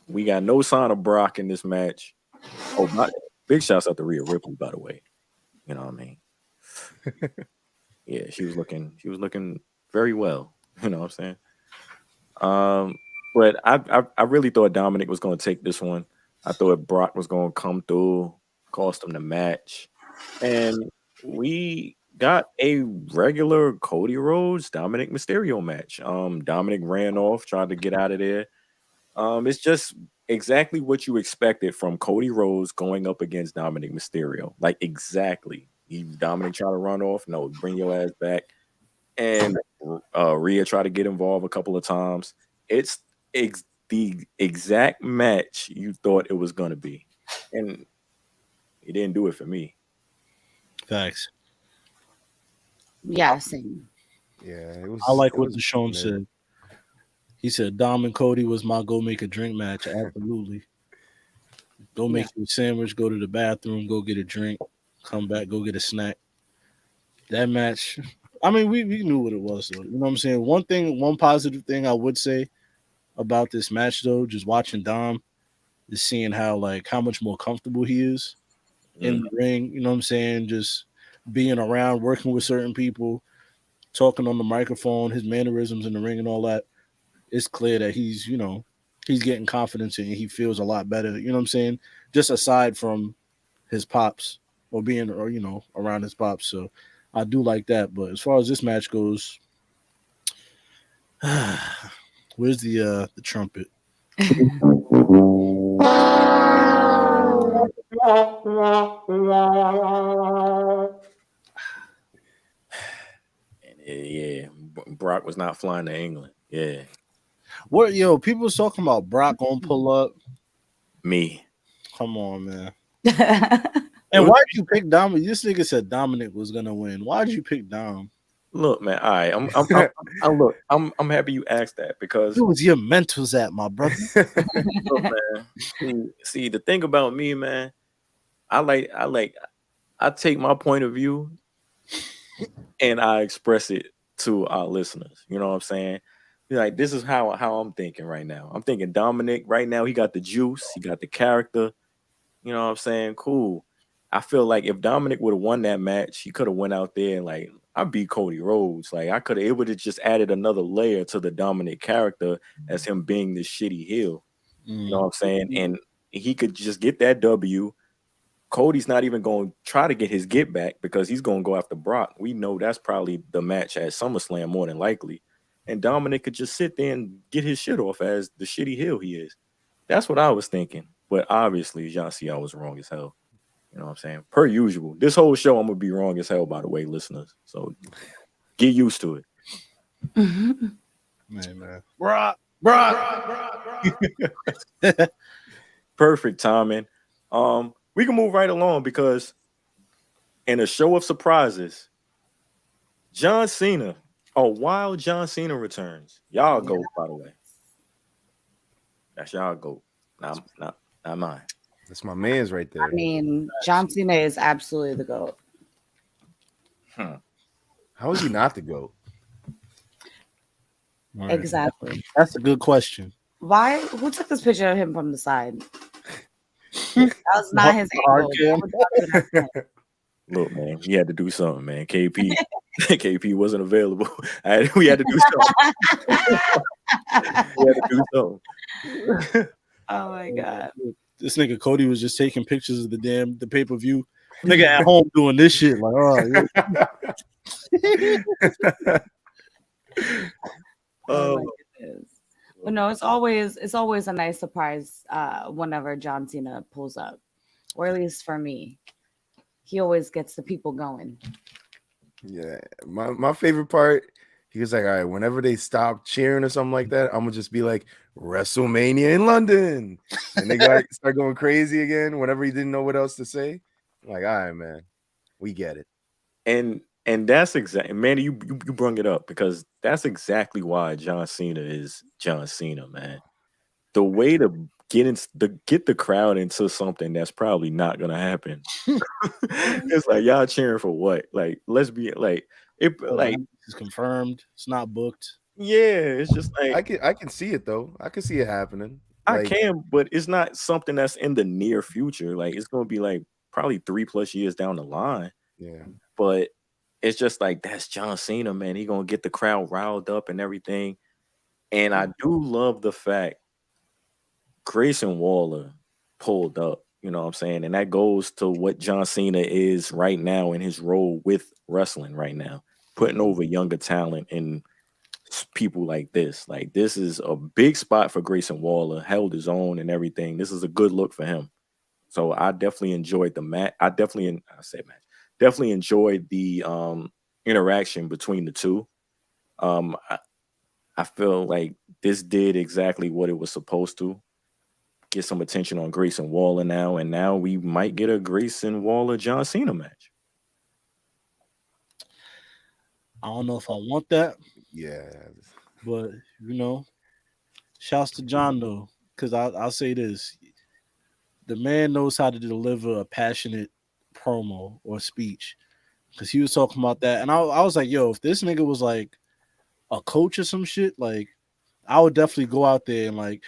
We got no sign of Brock in this match. Big shouts out to Rhea Ripley, by the way. You know what I mean? Yeah, she was looking very well. You know what I'm saying? But I really thought Dominic was going to take this one. I thought Brock was going to come through, cost him the match. And we got a regular Cody Rhodes, Dominic Mysterio match. Dominic ran off, tried to get out of there. It's just exactly what you expected from Cody Rhodes going up against Dominic Mysterio. Like, exactly. Dominic tried to run off. No, bring your ass back. And Rhea tried to get involved a couple of times. It's the exact match you thought it was going to be. And it didn't do it for me. Facts. Yeah, same. Yeah, it was. I like what Deshaun said. He said Dom and Cody was my go make a drink match. Absolutely. Go make you a sandwich, go to the bathroom, go get a drink, come back, go get a snack. That match, I mean, we knew what it was, though. You know what I'm saying? One positive thing I would say about this match, though, just watching Dom, is seeing how much more comfortable he is in the ring. You know what I'm saying? Just being around, working with certain people, talking on the microphone, his mannerisms in the ring and all that. It's clear that he's getting confidence and he feels a lot better. You know what I'm saying? Just aside from his pops or being, around his pops. So I do like that. But as far as this match goes, where's the trumpet? Yeah, Brock was not flying to England. Yeah, What people was talking about Brock gonna pull up. me. Come on, man. It And was- why'd you pick Dominic? This nigga said Dominic was gonna win. Why'd you pick Dom? Look, man. All right, I'm happy you asked that because Where was your mentals at, my brother? look, man. See, the thing about me, man. I take my point of view and I express it to our listeners. You know what I'm saying? Like this is how I'm thinking right now. I'm thinking Dominic right now. He got the juice. He got the character. You know what I'm saying? Cool. I feel like if Dominic would have won that match, he could have went out there and like I beat Cody Rhodes. Like I could have. It would have just added another layer to the Dominic character as him being this shitty heel. You know what I'm saying? And he could just get that W. Cody's not even going to try to get his get back because he's going to go after Brock. We know that's probably the match at SummerSlam more than likely. And Dominic could just sit there and get his shit off as the shitty heel he is. That's what I was thinking. But obviously, y'all see I was wrong as hell. You know what I'm saying? Per usual. This whole show, I'm going to be wrong as hell, by the way, listeners. So get used to it. Man. Brock. Perfect timing. We can move right along because in a show of surprises, John Cena, while John Cena returns, y'all go, by the way. That's y'all go. Not mine. That's my man's right there. I mean, John Cena is absolutely the GOAT. How is he not the GOAT? Right. Exactly. That's a good question. Why? Who took this picture of him from the side? That was not his Hard angle. Look, man, he had to do something, man. KP wasn't available. We had to do something. Oh my god. This nigga Cody was just taking pictures of the pay-per-view. Nigga at home doing this shit. Like, Oh my goodness. But no, it's always a nice surprise whenever John Cena pulls up. Or at least for me. He always gets the people going. Yeah. My favorite part, he was like, all right, whenever they stop cheering or something like that, I'm gonna just be like, WrestleMania in London. And they start going crazy again whenever he didn't know what else to say. I'm like, all right, man, we get it. And that's exactly, Manny, you brung it up because that's exactly why John Cena is John Cena, man. The way to get the crowd into something that's probably not gonna happen. It's like y'all cheering for what? Like, let's be like it's confirmed. It's not booked. Yeah, it's just like I can see it though. I can see it happening. I can, but it's not something that's in the near future. Like it's gonna be like probably 3+ years down the line. Yeah. But it's just like that's John Cena, man. He gonna get the crowd riled up and everything. And I do love the fact Grayson Waller pulled up, you know what I'm saying? And that goes to what John Cena is right now in his role with wrestling right now, putting over younger talent and people like this. Like this is a big spot for Grayson Waller, held his own and everything. This is a good look for him. So I definitely enjoyed the match. Definitely enjoyed the interaction between the two. I feel like this did exactly what it was supposed to. Get some attention on Grayson Waller now, and now we might get a Grayson Waller John Cena match. I don't know if I want that. Yeah. But shouts to John though, because I'll say this. The man knows how to deliver a passionate promo or speech. Because he was talking about that. And I was like, yo, if this nigga was like a coach or some shit, like I would definitely go out there and like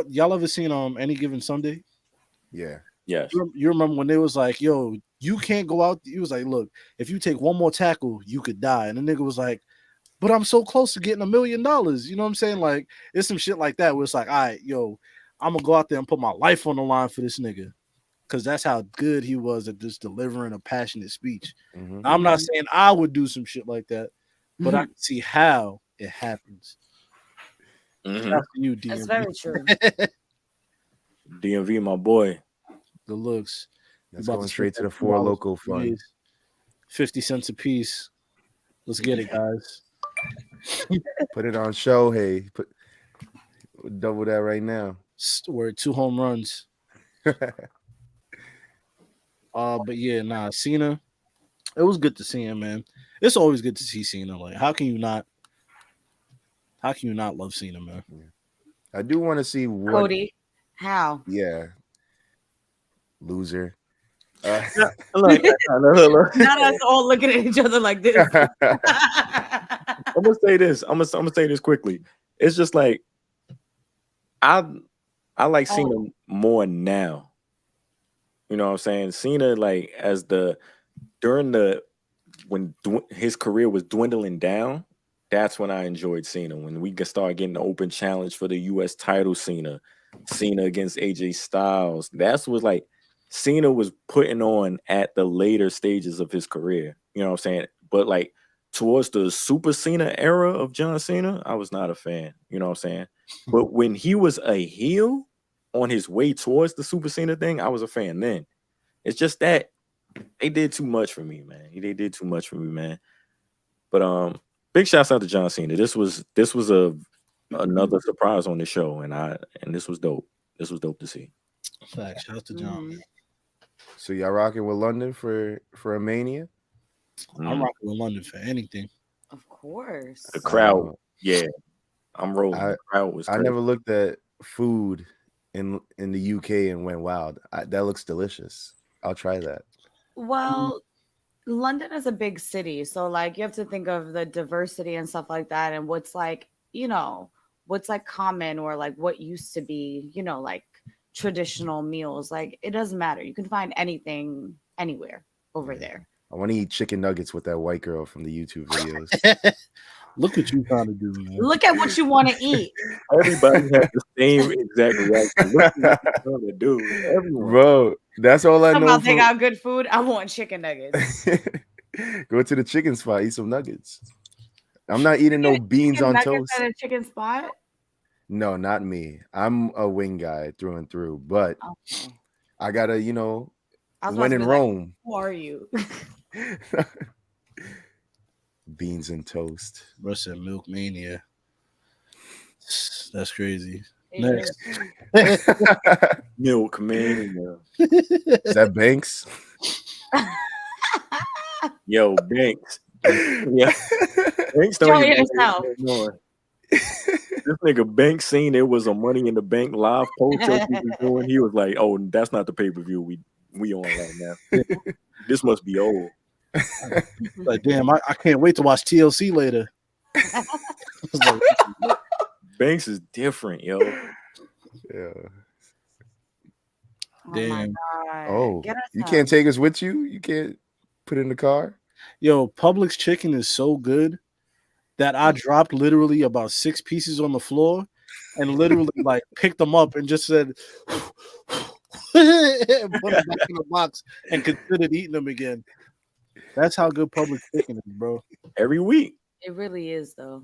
y'all ever seen Any Given Sunday? Yeah. Yes. You remember when they was like, yo, you can't go out. He was like, look, if you take one more tackle, you could die. And the nigga was like, but I'm so close to getting $1 million. You know what I'm saying? Like, it's some shit like that where it's like, all right, yo, I'm gonna go out there and put my life on the line for this nigga. because that's how good he was at just delivering a passionate speech. Mhm. I'm not saying I would do some shit like that, but I can see how it happens. Mhm. Shout out to you, That's DMV. very true. DMV, my boy. The looks. That's About going to straight to spend the Four $2 Loco for fund. days. 50 cents a piece. Let's get it, guys. Put it on show. Hey, put double that right now. We're 2 home runs. But yeah, nah, Cena. It was good to see him, man. It's always good to see Cena. Like, how can you not love Cena, man? I do want to see what. Cody, how? Yeah, loser. Look. Not us all looking at each other like this. I'm gonna say this. I'm gonna say this quickly. It's just like I like Cena more now. You know what I'm saying? Cena, like, when his career was dwindling down, that's when I enjoyed Cena. When we could start getting the open challenge for the US title, Cena against AJ Styles. That's what, like, Cena was putting on at the later stages of his career. You know what I'm saying? But like towards the Super Cena era of John Cena, I was not a fan. You know what I'm saying? But when he was a heel on his way towards the Super Cena thing, I was a fan then. It's just that they did too much for me, man. They did too much for me, man. But big shouts out to John Cena. This was another surprise on the show, and this was dope. This was dope to see. Facts. Shout out to John. So y'all rocking with London for a Mania? I'm rocking with London for anything. Of course. The crowd, yeah. I'm rolling. The crowd was crazy. I never looked at food in the UK and went, wow, that looks delicious. I'll try that. Well, London is a big city, so like you have to think of the diversity and stuff like that, and what's like, what's like common or like what used to be, like traditional meals. Like it doesn't matter. You can find anything anywhere over there. I want to eat chicken nuggets with that white girl from the YouTube videos. Look what you trying to do, man. Look at what you want to eat. Everybody has the same exact reaction. Look at what you're trying to do. Everyone. Bro, that's all I know. They got good food. I want chicken nuggets. Go to the chicken spot, eat some nuggets. I'm not eating no beans on toast. At a chicken spot? No, not me. I'm a wing guy through and through, but I gotta, when in Rome. Who are you? Beans and toast. Bro said Milk Mania. That's crazy. Next. Milk Mania. Is that Banks? Yo, Banks. Yeah. Banks don't even yourself. This nigga Banks seen it was a Money in the Bank live post he was doing. He was like, "Oh, that's not the pay-per-view we on right now. This must be old." Like, damn, I can't wait to watch TLC later. Banks is different, yo. Yeah. Damn. Oh, you can't take us with you? You can't put it in the car? Yo, Publix chicken is so good that I dropped literally about 6 pieces on the floor and literally like picked them up and just said and put them back in the box and considered eating them again. That's how good Publix chicken is, bro. Every week. It really is, though.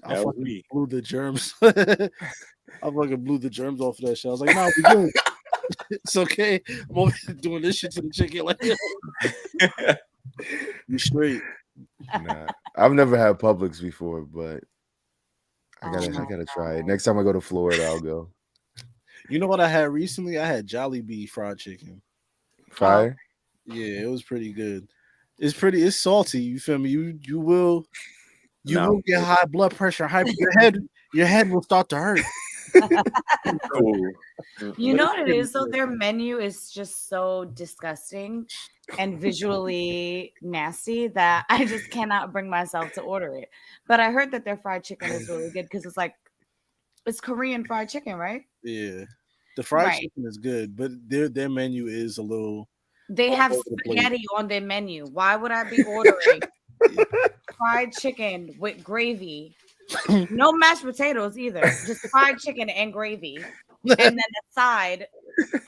I fucking blew the germs. I fucking blew the germs off of that shit. I was like, "No, we good. It's okay. I'm over here doing this shit to the chicken like you straight." Nah, I've never had Publix before, but I gotta try it. Next time I go to Florida, I'll go. You know what I had recently? I had Jollibee fried chicken. Fire? Yeah, it was pretty good. It's salty. You feel me? You will get high blood pressure. Your head will start to hurt. You know what it is though? Their menu is just so disgusting and visually nasty that I just cannot bring myself to order it. But I heard that their fried chicken is really good because it's Korean fried chicken, right? Yeah, the fried chicken is good, but their menu is a little. They have spaghetti on their menu. Why would I be ordering fried chicken with gravy? No mashed potatoes either. Just fried chicken and gravy. And then the side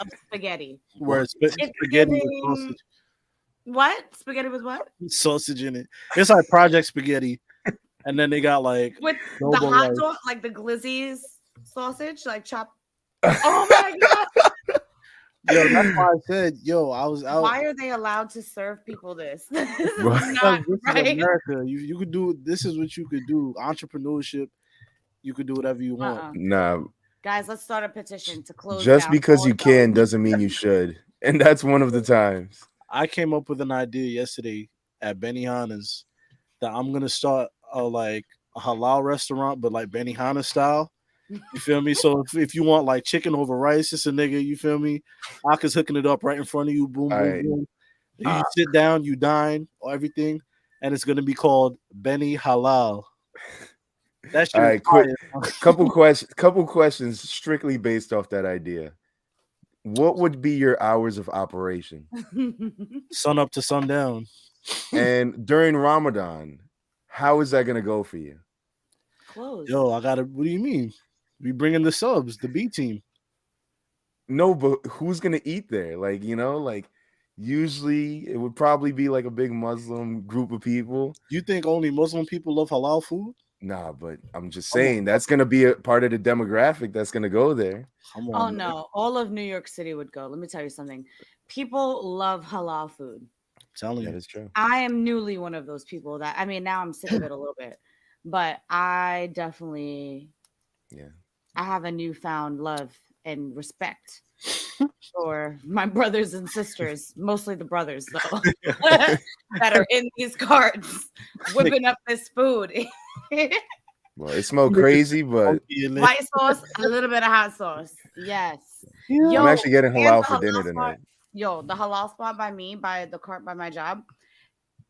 of spaghetti. Where it's It's spaghetti with giving- sausage. What? Spaghetti with what? Sausage in it. It's like Project Spaghetti, and then they got like With the Noble hot rice. dog, like the glizzy's sausage, like chopped. Oh my god! Yo, that's why I said, yo, I was out. Why are they allowed to serve people this? This is Right. not This is right. America. You could do. This is what you could do. Entrepreneurship. You could do whatever you want. Uh-uh. Nah, Guys, let's start a petition to close. just down because all you deli- can doesn't mean you should. And that's one of the times. I came up with an idea yesterday at Benihana's that I'm gonna start a halal restaurant, but like Benihana style. You feel me? So if you want like chicken over rice, it's a nigga. You feel me? Aka's hooking it up right in front of you. Boom, boom, Alright. boom. You sit down, you dine, or everything, and it's gonna be called Beni Halal. That shit. All right, quick. Couple questions strictly based off that idea. What would be your hours of operation? Sun up to sundown. And during Ramadan, how is that gonna go for you? Close. Yo, I gotta. What do you mean? We bringing the subs, the B team. No, but who's gonna eat there? Like, like usually it would probably be like a big Muslim group of people. You think only Muslim people love halal food? Nah, but I'm just saying that's gonna be a part of the demographic that's gonna go there. Come Oh on. no, all of New York City would go. Let me tell you something. People love halal food. I'm telling That you. is true. I am newly one of those people that now I'm sick of it a little bit, but I definitely I have a newfound love and respect for my brothers and sisters, mostly the brothers though, that are in these carts whipping up this food. Well, it smelled crazy, but White sauce, a little bit of hot sauce. Yes. Yeah. I'm actually getting and halal the for dinner halal spot- tonight. Yo, the halal spot by me, by the cart by my job,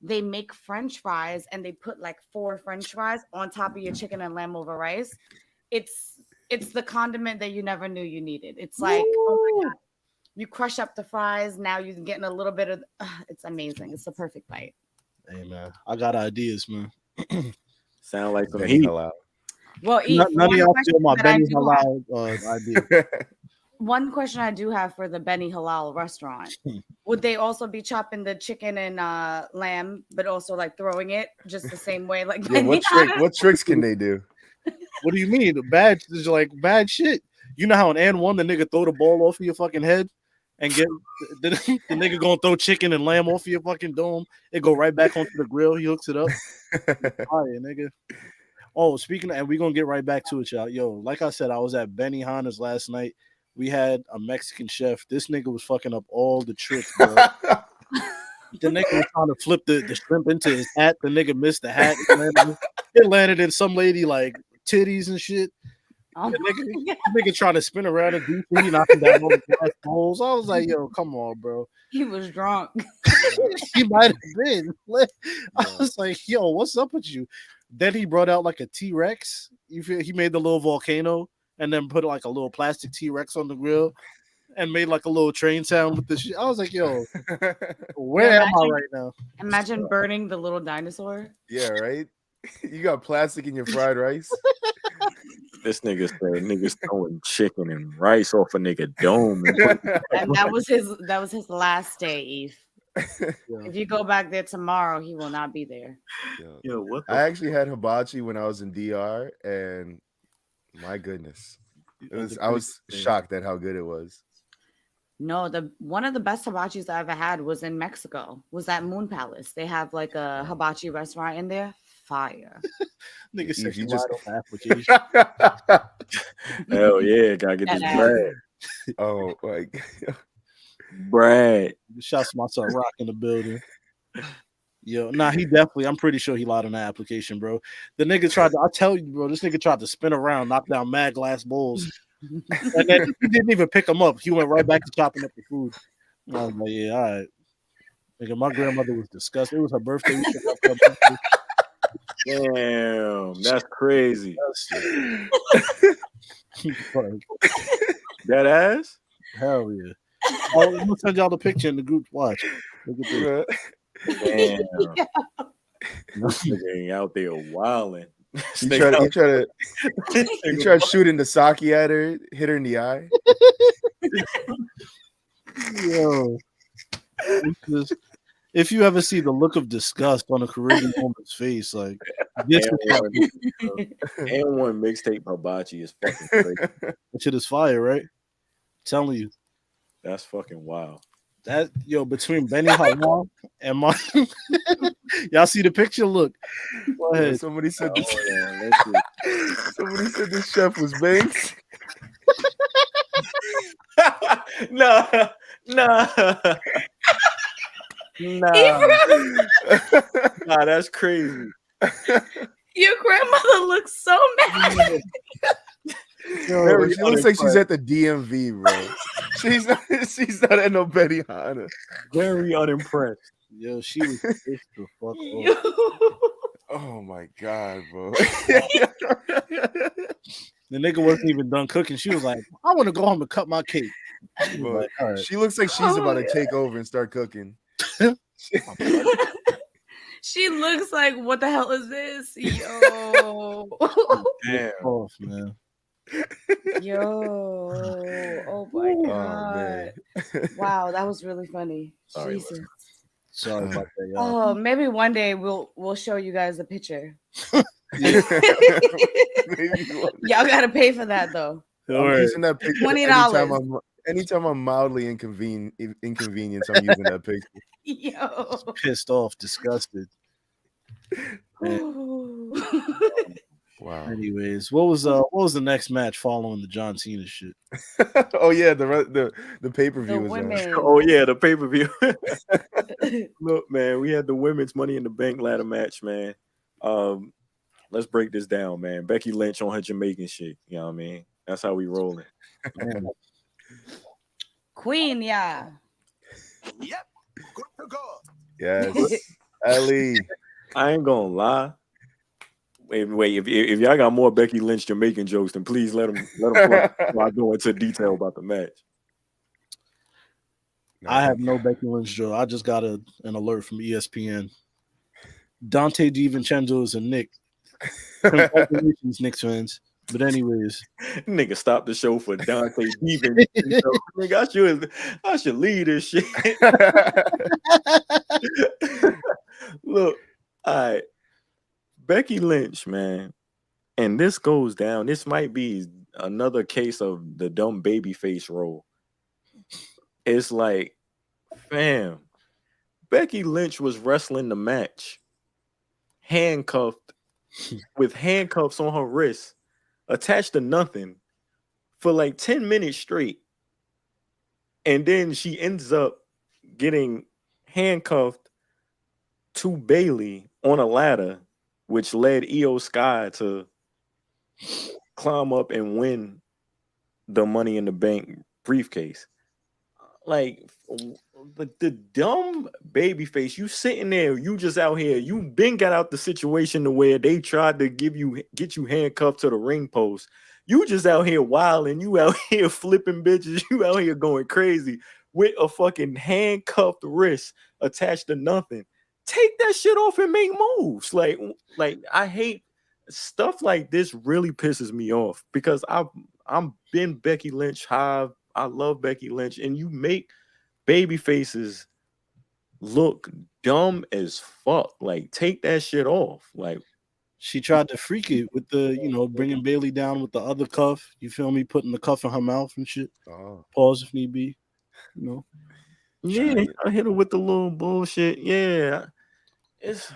they make French fries and they put like 4 French fries on top of your chicken and lamb over rice. It's the condiment that you never knew you needed. It's like, oh my God. You crush up the fries. Now you're getting a little bit of. It's amazing. It's the perfect bite. Hey man, I got ideas, man. Sound like some Benny heat. halal. Well, None of y'all steal my Benny halal idea. One question I do have for the Benny Halal restaurant: would they also be chopping the chicken and lamb, but also like throwing it just the same way? Like Yeah, what tricks can they do? What do you mean? Bad is like bad shit. You know how in and 1 the nigga throw the ball off of your fucking head and get the nigga gonna throw chicken and lamb off of your fucking dome. It go right back onto the grill. He hooks it up. All right, nigga. Oh, speaking of, and we're gonna get right back to it, y'all. Yo, like I said, I was at Benihana's last night. We had a Mexican chef. This nigga was fucking up all the tricks, bro. The nigga was trying to flip the shrimp into his hat. The nigga missed the hat. It landed in some lady like titties and shit. Oh The nigga trying to spin around and do he knocking down all the glass bowls. I was like, yo, come on, bro. He was drunk. He might have been. I was like, yo, what's up with you? Then he brought out like a T-Rex. You feel he made the little volcano and then put like a little plastic T-Rex on the grill and made like a little train sound with the shit. I was like, yo, where am I right now? Imagine burning the little dinosaur. Yeah, right? You got plastic in your fried rice? This nigga said niggas throwing chicken and rice off a nigga dome. And that was his last day, Eve. If you go back there tomorrow, he will not be there. Yo, what the I actually had hibachi when I was in DR, and my goodness, I was shocked at how good it was. No, one of the best hibachis I ever had was in Mexico. Was at Moon Palace. They have like a hibachi restaurant in there. Fire. Nigga said You you just- just application. hell yeah, gotta get this bread. Oh, like Bread. Shouts to my son Rock in the building. Yo, nah, he definitely, I'm pretty sure he lied on the application, bro. The nigga tried to, I tell you, bro, this nigga tried to spin around, knock down mad glass bowls. And then he didn't even pick them up. He went right back to chopping up the food. I was like, yeah, all right. Nigga, my grandmother was disgusted. It was her birthday. We took up her birthday. Damn, that's crazy. Fuck. That ass? Hell yeah. Oh, I'm gonna send y'all the picture in the group. Watch. Look at this. Damn. This nigga ain't out there wilding. he tried to shoot in the sake at her, hit her in the eye. Yo, it's just, if you ever see the look of disgust on a Caribbean woman's face, like this and one mixtape hibachi is fucking crazy. That shit is fire, right? I'm telling you. That's fucking wild. That between Benny Hawa and my y'all see the picture? Look. Go Yeah, ahead. somebody said Oh, yeah, let's see. somebody said this chef was Banks. Nah. Nah, that's crazy. Your grandmother looks so mad. Yo, she looks like she's at the DMV, bro. She's not at no Betty Hanna. Very unimpressed. Yo, she was pissed the fuck off. Oh my god, bro. The nigga wasn't even done cooking. She was like, I want to go home and cut my cake. She, was like, all right. She looks like she's about to take over and start cooking. She looks like, what the hell is this? Yo. Damn. Off, man. Yo. Oh my god. Wow, that was really funny. Sorry, Jesus. Sorry about that, y'all. Oh, maybe one day we'll show you guys a picture. Maybe Y'all gotta pay for that though. I'm using that picture $20. anytime I'm mildly inconvenienced, I'm using that picture. Yo. Pissed off, disgusted. Wow. Anyways, what was the next match following the John Cena shit? Oh yeah, the pay-per-view was on. Oh yeah, the pay-per-view. Look, man, we had the women's Money in the Bank ladder match, man. Let's break this down, man. Becky Lynch on her Jamaican shit. You know what I mean? That's how we rolling. Queen, yeah. Yep. Good to go. Yes. Ellie. I ain't gonna lie. Wait, if y'all got more Becky Lynch Jamaican jokes, then please let them flow while I go into detail about the match. I have no Becky Lynch joke. I just got an alert from ESPN. Dante DiVincenzo is a Knick. Congratulations, Knicks fans. But anyways, nigga, stop the show for Dante DiVincenzo. Nigga, I should leave this shit. Look, all right. Becky Lynch, man, and this goes down. This might be another case of the dumb baby face role. It's like, fam, Becky Lynch was wrestling the match, handcuffed, with handcuffs on her wrist, attached to nothing, for like 10 minutes straight. And then she ends up getting handcuffed to Bayley on a ladder, which led Io Sky to climb up and win the Money in the Bank briefcase. Like, the dumb baby face, you sitting there, you just out here, you been got out the situation to where they tried to get you handcuffed to the ring post. You just out here wilding, you out here flipping bitches, you out here going crazy with a fucking handcuffed wrist attached to nothing. Take that shit off and make moves. Like I hate stuff like this. Really pisses me off because I'm been Becky Lynch high. I love Becky Lynch, and you make baby faces look dumb as fuck. Like, take that shit off. Like, she tried to freak it with the, bringing Bayley down with the other cuff. You feel me? Putting the cuff in her mouth and shit. Pause if need be. Yeah, I hit her with the little bullshit. Yeah. It's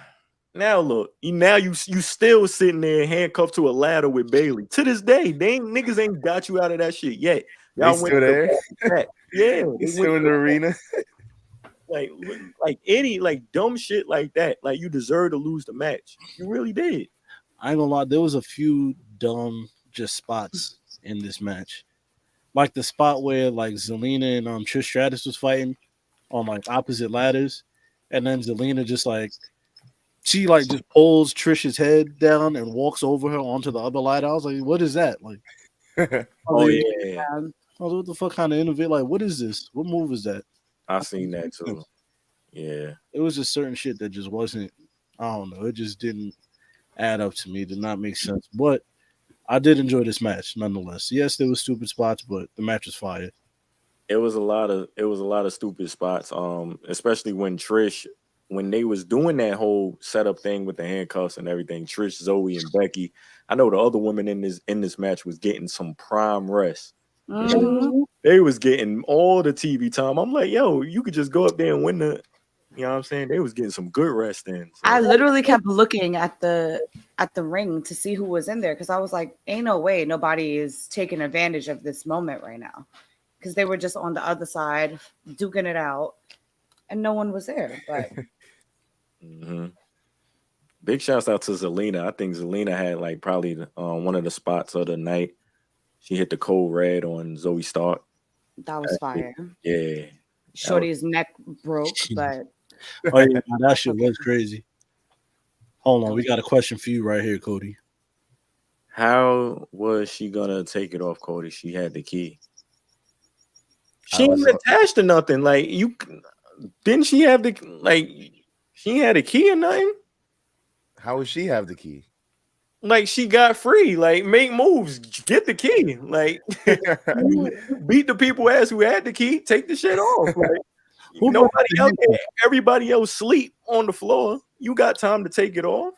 now look, you still sitting there handcuffed to a ladder with Bayley. To this day, niggas ain't got you out of that shit yet. Y'all still there? Yeah, they still in the arena. Like any dumb shit like that. Like, you deserve to lose the match. You really did. I ain't gonna lie, there was a few dumb just spots in this match. Like the spot where like Zelina and Trish Stratus was fighting on like opposite ladders, and then Zelina just just pulls Trish's head down and walks over her onto the other ladder. I was like, what is that? Like, yeah. I was like, what the fuck kind of innovate? Like, what is this? What move is that? I seen that too. Yeah. It was just certain shit that just wasn't, I don't know. It just didn't add up to me. Did not make sense. But I did enjoy this match nonetheless. Yes, there was stupid spots, but the match was fire. It was a lot of stupid spots. Especially when they was doing that whole setup thing with the handcuffs and everything. Trish, Zoe, and Becky. I know the other women in this match was getting some prime rest. Mhm. They was getting all the TV time. I'm like, yo, you could just go up there and win the. You know what I'm saying? They was getting some good rest in. So. I literally kept looking at the ring to see who was in there because I was like, ain't no way nobody is taking advantage of this moment right now. Because they were just on the other side duking it out and no one was there. But Big shouts out to Zelina. I think Zelina had like probably one of the spots of the night. She hit the cold red on Zoe Stark. that was fire. Yeah. Shorty's neck broke, but Oh yeah, that shit was crazy. Hold on, we got a question for you right here, Cody. How was she gonna take it off, Cody? She had the key. She I ain't was- attached to nothing. Like you didn't she have the she had a key or nothing? How would she have the key? Like she got free. Like make moves, get the key. Like beat the people ass who had the key. Take the shit off. Like Who nobody brought else. the Everybody else sleep on the floor. You got time to take it off.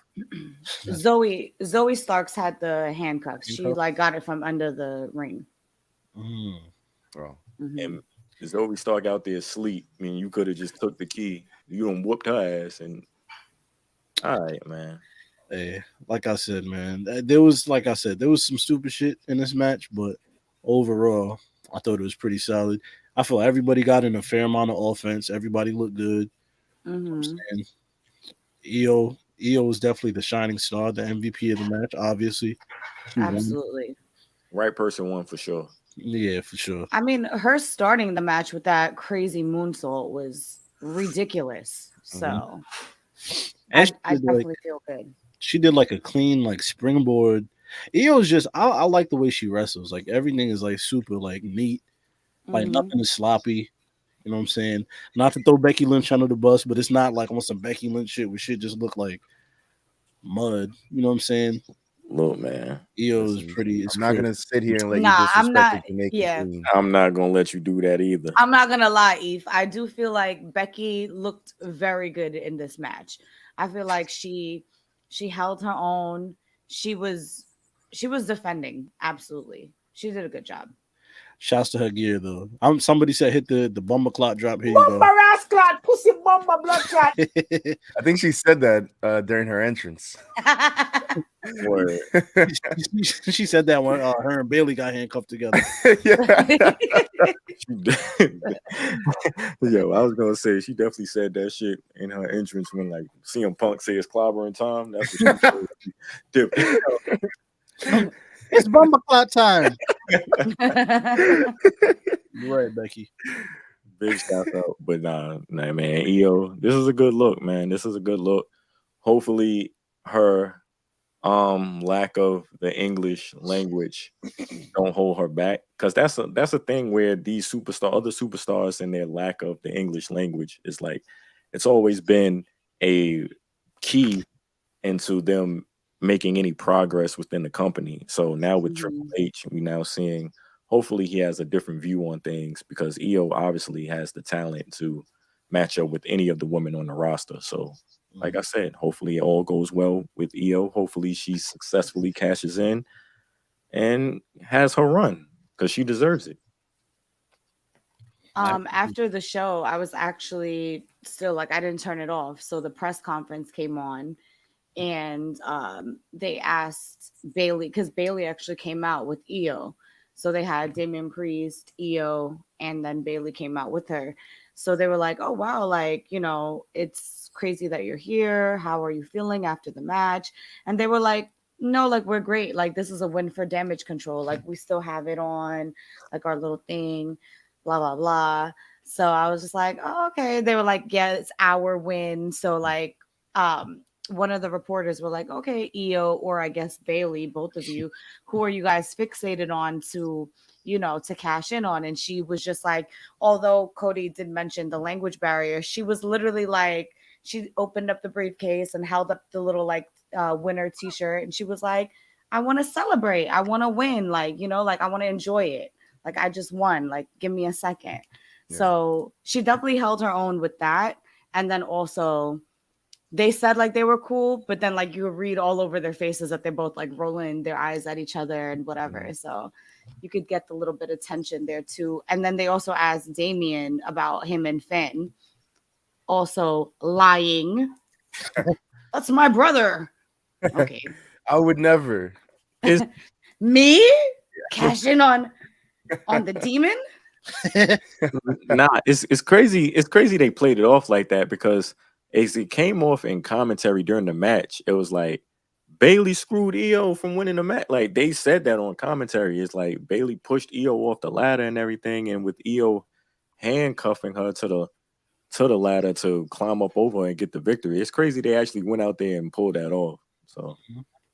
Zoe Starks had the handcuffs. She like got it from under the ring. Mm. Oh. And Zoe Stark out there asleep. I mean, you could have just took the key. You done whooped her ass. And all right, man. Hey, like I said, man, there was some stupid shit in this match, but overall, I thought it was pretty solid. I feel everybody got in a fair amount of offense. Everybody looked good. And EO was definitely the shining star, the MVP of the match. Obviously, he won. Absolutely. Right person won for sure. Yeah, for sure. I mean, her starting the match with that crazy moonsault was ridiculous. So I definitely feel good. She did like a clean like springboard. EO's just I like the way she wrestles. Like everything is like super like neat. Like nothing is sloppy. You know what I'm saying? Not to throw Becky Lynch under the bus, but it's not like on some Becky Lynch shit where shit just look like mud. You know what I'm saying? Look, man. EO's pretty. I'm not gonna sit here and let you Nah, disrespect I'm not. it to make Yeah, it clean. I'm not gonna let you do that either. I'm not gonna lie, Eve. I do feel like Becky looked very good in this match. I feel like she held her own. She was defending. Absolutely, she did a good job. Shouts to her gear though. Somebody said hit the bomber clot drop. Here you Bomber go. ass clot, pussy bomber blood clot. I think she said that during her entrance. Word. She said that when her and Bailey got handcuffed together. Yo, I was gonna say she definitely said that shit in her entrance when like CM Punk says clobbering time. That's what she said. It's bomber clot time. You're right, Becky. Big shout out, but nah, man. EO, this is a good look, man. This is a good look. Hopefully, her lack of the English language don't hold her back, because that's a thing where these other superstars and their lack of the English language is like it's always been a key into them making any progress within the company. So now with Triple H, we now seeing hopefully he has a different view on things, because EO obviously has the talent to match up with any of the women on the roster. So like I said, hopefully it all goes well with EO. Hopefully she successfully cashes in and has her run, because she deserves it. After the show, I was actually still like I didn't turn it off. So the press conference came on, and they asked Bailey, because Bailey actually came out with EO. So they had Damian Priest, EO, and then Bailey came out with her. So they were like, oh, wow, like, you know, it's crazy that you're here. How are you feeling after the match? And they were like, no, like, we're great. Like, this is a win for Damage Control. Like, we still have it on, like, our little thing, blah, blah, blah. So I was just like, oh, okay. They were like, yeah, it's our win. So, like, one of the reporters were like, okay, EO, or I guess Bailey, both of you, who are you guys fixated on to, you know, to cash in on? And she was just like, although Cody did mention the language barrier, she was literally like, she opened up the briefcase and held up the little like winner t-shirt. And she was like, I want to celebrate. I want to win. Like, you know, like I want to enjoy it. Like, I just won. Like, give me a second. Yeah. So she definitely held her own with that. And then also they said like they were cool, but then like you read all over their faces that they're both like rolling their eyes at each other and whatever. So you could get the little bit of tension there too. And then they also asked Damien about him and Finn. Also lying. That's my brother. Okay. I would never. Is me cash in on the demon? Nah, it's crazy. It's crazy they played it off like that because as it came off in commentary during the match, it was like Bailey screwed Io from winning the match. Like they said that on commentary. It's like Bailey pushed Io off the ladder and everything, and with Io handcuffing her to the ladder to climb up over and get the victory. It's crazy they actually went out there and pulled that off. So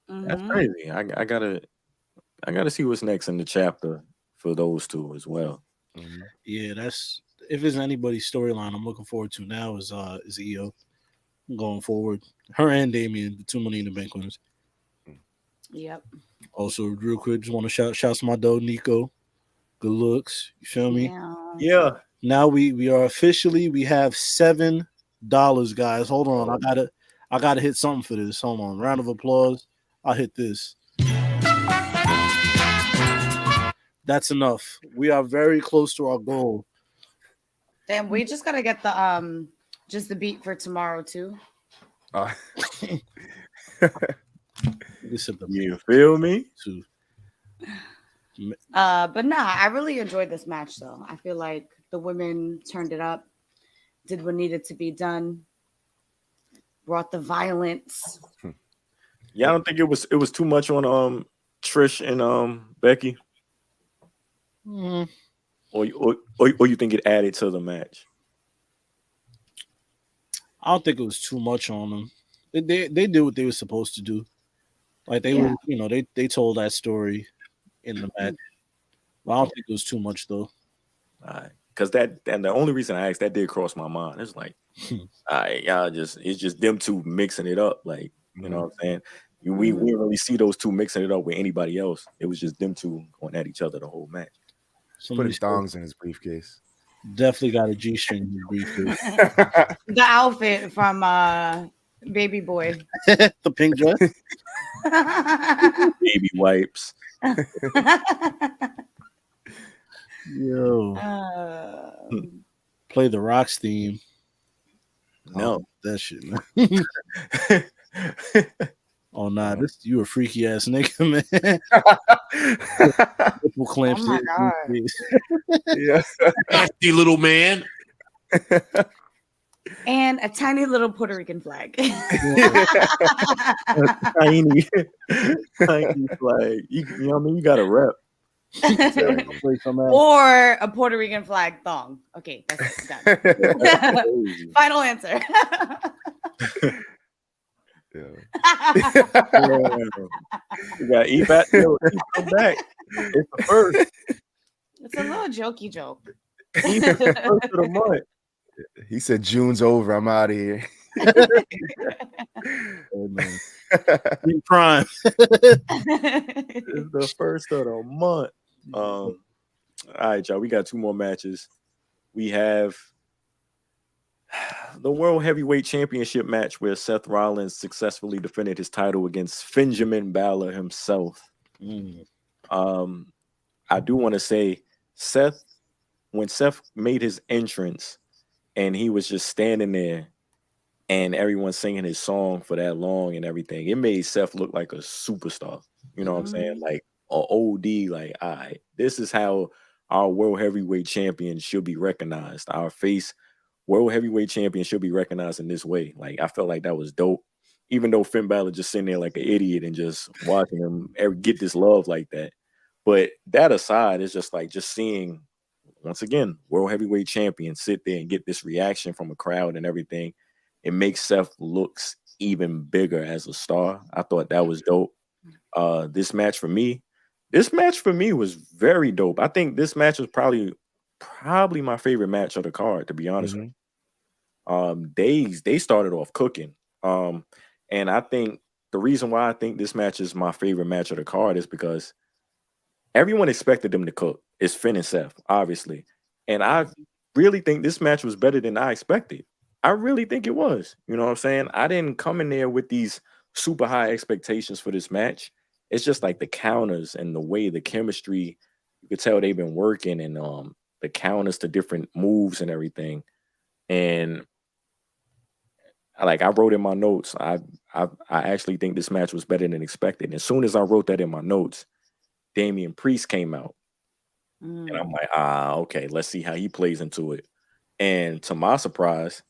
that's crazy. I gotta see what's next in the chapter for those two as well. Yeah, that's if there's anybody's storyline I'm looking forward to now is Io going forward. Her and Damien, the 2 Money in the Bank winners. Yep. Also, real quick, just want to shout to my dog Nico. Good looks. You feel me? Yeah. Now we are officially we have $7, guys. Hold on. I gotta hit something for this. Hold on. Round of applause. I'll hit this. That's enough. We are very close to our goal. Damn, we just gotta get the just the beat for tomorrow too. You feel me? But nah, I really enjoyed this match though. I feel like the women turned it up, did what needed to be done, brought the violence. Yeah, I don't think it was too much on Trish and Becky. Or you think it added to the match? I don't think it was too much on them. They did what they were supposed to do. Like they were, they told that story in the match. But I don't think it was too much though. All right. Because and the only reason I asked that did cross my mind. It's like, all right, it's just them two mixing it up. Like, you know what I'm saying? We didn't really see those two mixing it up with anybody else. It was just them two going at each other the whole match. Putting thongs in his briefcase. Definitely got a G-string in his briefcase. The outfit from Baby Boy. The pink dress. Baby wipes. Yo. Play the Rocks theme. No. That shit. Oh nah, you a freaky ass nigga, man. Oh my God. Yeah. Nasty little man. And a tiny little Puerto Rican flag. tiny flag. You know what I mean? You got a rep. Or a Puerto Rican flag thong. Okay, that's done. Final answer. You got eat back. Come back. It's the first. It's a little jokey joke. It's the first of the month. He said June's over. I'm out of here. In prime. It's the first of the month. All right, y'all. We got 2 more matches. We have the World Heavyweight Championship match where Seth Rollins successfully defended his title against Benjamin Balor himself. I do want to say when Seth made his entrance and he was just standing there and everyone singing his song for that long and everything, it made Seth look like a superstar. You know what I'm saying? Like an OD, like, all right, this is how our World Heavyweight Champion should be recognized. Our face World Heavyweight Champion should be recognized in this way. Like, I felt like that was dope. Even though Finn Balor just sitting there like an idiot and just watching him get this love like that. But that aside, it's just like just seeing, once again, World Heavyweight Champion sit there and get this reaction from a crowd and everything. It makes Seth looks even bigger as a star. I thought that was dope. This match for me was very dope. I think this match was probably my favorite match of the card, to be honest with you. They started off cooking. And I think the reason why I think this match is my favorite match of the card is because everyone expected them to cook. is Finn and Seth, obviously. And I really think this match was better than I expected. I really think it was. You know what I'm saying? I didn't come in there with these super high expectations for this match. It's just like the counters and the way the chemistry, you could tell they've been working, and the counters to different moves and everything. And I wrote in my notes, I actually think this match was better than expected. And as soon as I wrote that in my notes, Damian Priest came out. And I'm like, okay, let's see how he plays into it. And to my surprise,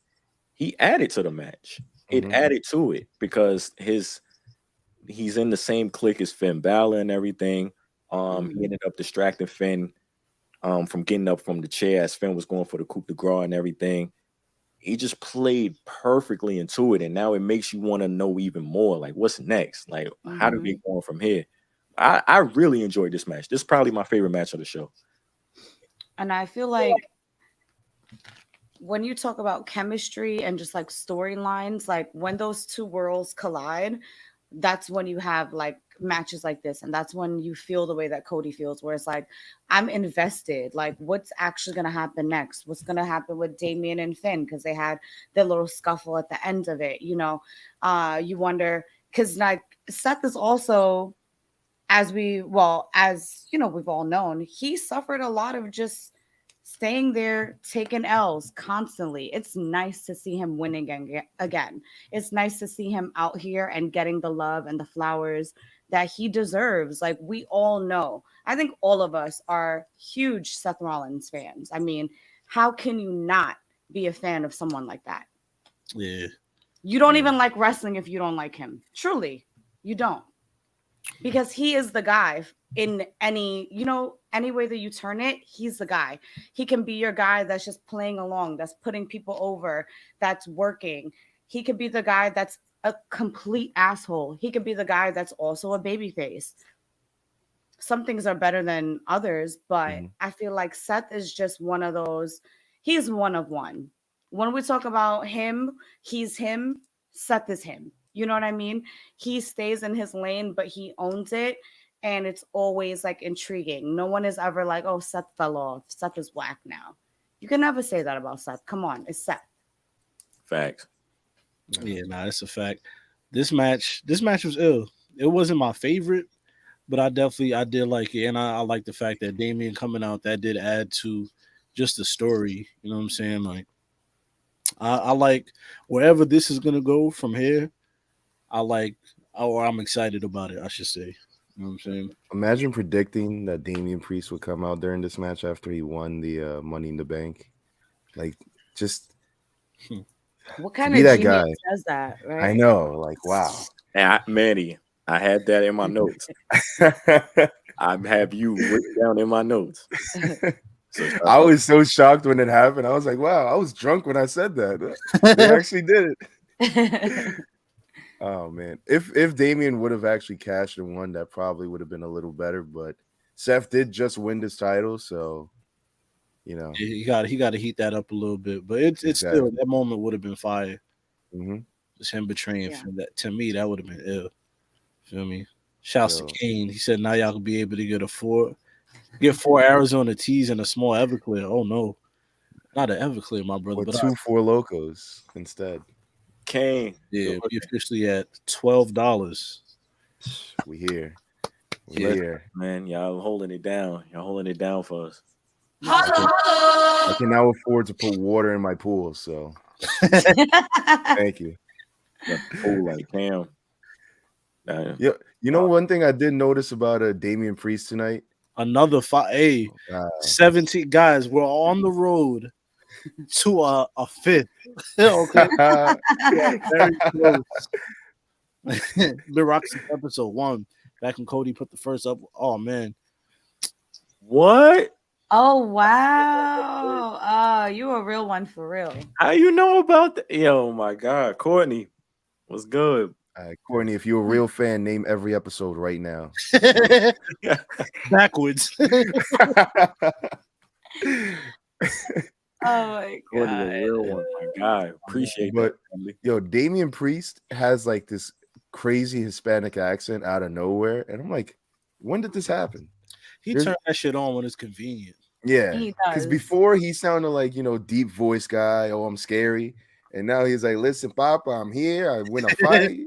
he added to the match. It added to it because he's in the same clique as Finn Balor and everything. He ended up distracting Finn from getting up from the chair as Finn was going for the coup de grace and everything. He just played perfectly into it, and now it makes you want to know even more. Like, what's next? Like, how do we go on from here? I really enjoyed this match. This is probably my favorite match of the show. And I feel like when you talk about chemistry and just like storylines, like when those two worlds collide, that's when you have like matches like this, and that's when you feel the way that Cody feels, where it's like, I'm invested. Like, what's actually going to happen next? What's going to happen with Damian and Finn, because they had their little scuffle at the end of it, you know? You wonder, because like Seth is also, as you know, we've all known, he suffered a lot of just staying there, taking L's constantly. It's nice to see him winning again. It's nice to see him out here and getting the love and the flowers that he deserves. Like, we all know. I think all of us are huge Seth Rollins fans. I mean, how can you not be a fan of someone like that? Yeah. You don't even like wrestling if you don't like him. Truly, you don't. Because he is the guy in any way that you turn it. He's the guy. He can be your guy that's just playing along, that's putting people over, that's working. He could be the guy that's a complete asshole. He could be the guy that's also a babyface. Some things are better than others, but I feel like Seth is just one of those. He's one of one. When we talk about him, he's him. Seth is him. You know what I mean? He stays in his lane, but he owns it. And it's always like intriguing. No one is ever like, oh, Seth fell off. Seth is whack now. You can never say that about Seth. Come on, it's Seth. Facts. Yeah, that's a fact. This match was ill. It wasn't my favorite, but I did like it. And I like the fact that Damian coming out, that did add to just the story. You know what I'm saying? Like, I like wherever this is gonna go from here. I'm excited about it, I should say. You know what I'm saying? Imagine predicting that Damian Priest would come out during this match after he won the Money in the Bank. Like, just what kind of genius guy does that, right? I know, like, wow. And Manny, I had that in my notes. I have you written down in my notes. I was so shocked when it happened. I was like, wow, I was drunk when I said that. They actually did it. Oh man, if Damian would have actually cashed and won, that probably would have been a little better. But Seth did just win this title, so you know he got to heat that up a little bit. But it's still, that moment would have been fire. Just him betraying that. To me, that would have been ill. Feel me? Shouts to Kane. He said now y'all can be able to get 4 Arizona teas and a small Everclear. Oh no, not an Everclear, my brother. Or but 2 Four Locos instead. Kane. Yeah, we officially at $12. We here. Here. Man, y'all holding it down. Y'all holding it down for us. I can now afford to put water in my pool, so thank you. Pool like Cam. Yeah, you know one thing I did notice about Damian Priest tonight? Another 17 guys. We're on the road to a 5th. Okay. Very close. The Rocks episode 1. Back when Cody put the first up. Oh man. What? Oh wow. You a real one for real. How you know about that? Yo, my God. Courtney, what's good? Courtney, if you're a real fan, name every episode right now. Backwards. Oh my God. A real one, my God. Appreciate but, that. Yo, Damian Priest has like this crazy Hispanic accent out of nowhere. And I'm like, when did this happen? He turned that shit on when it's convenient. Yeah, He because does. before he sounded like, you know, deep voice guy. Oh, I'm scary. And now he's like, listen, Papa, I'm here. I win a fight.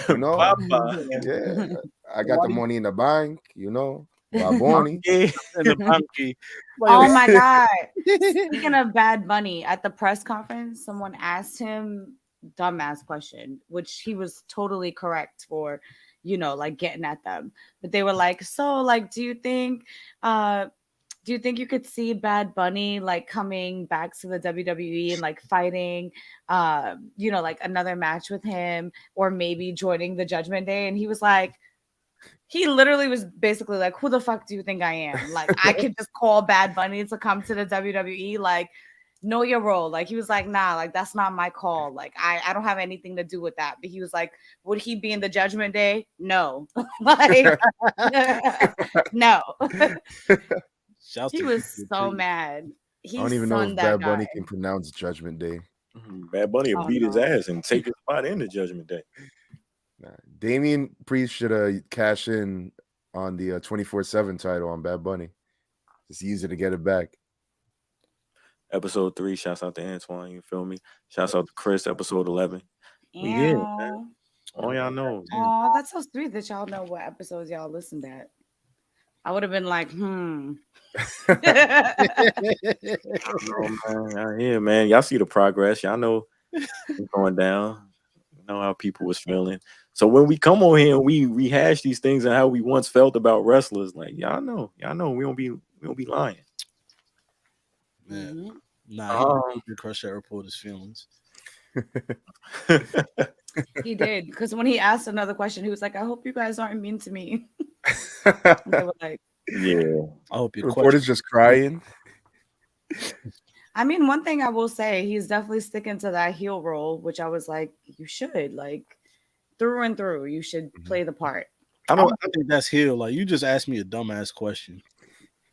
You know, Papa. yeah, I got the money in the bank. You know, Baboni. In the monkey. Oh my God. Speaking of Bad Bunny, at the press conference, someone asked him dumbass question, which he was totally correct for, you know, like getting at them. But they were like, so like, do you think you could see Bad Bunny like coming back to the WWE and like fighting, you know, like another match with him, or maybe joining the Judgment Day? And he was like, he literally was basically like, who the fuck do you think I am? Like, I could just call Bad Bunny to come to the WWE. Like, know your role. Like, he was like, nah, like, that's not my call. Like, I don't have anything to do with that. But he was like, would he be in the Judgment Day? No. Like, no. He was so mad. I don't even know if Bad Bunny can pronounce Judgment Day. Bad Bunny will beat his ass and take his spot in the Judgment Day. Nah, Damian Priest should cash in on the 24/7 title on Bad Bunny. Just use it to get it back. Episode 3, shouts out to Antoine, you feel me? Shouts out to Chris, episode 11. We here, man. Oh, y'all know. Oh, that's so sweet that y'all know what episodes y'all listened at. I would have been like, I know, man. Y'all here, man. Y'all see the progress. Y'all know it's going down. You know how people was feeling. So when we come on here and we rehash these things and how we once felt about wrestlers, like y'all know, we don't be lying. Man, nah, he did crush that reporter's feelings. he did, because when he asked another question, he was like, I hope you guys aren't mean to me. They were like, yeah, I hope your reporter's just crying. I mean, one thing I will say, he's definitely sticking to that heel role, which I was like, you should, like, through and through, you should play the part. I don't think that's heel. Like, you just asked me a dumbass question.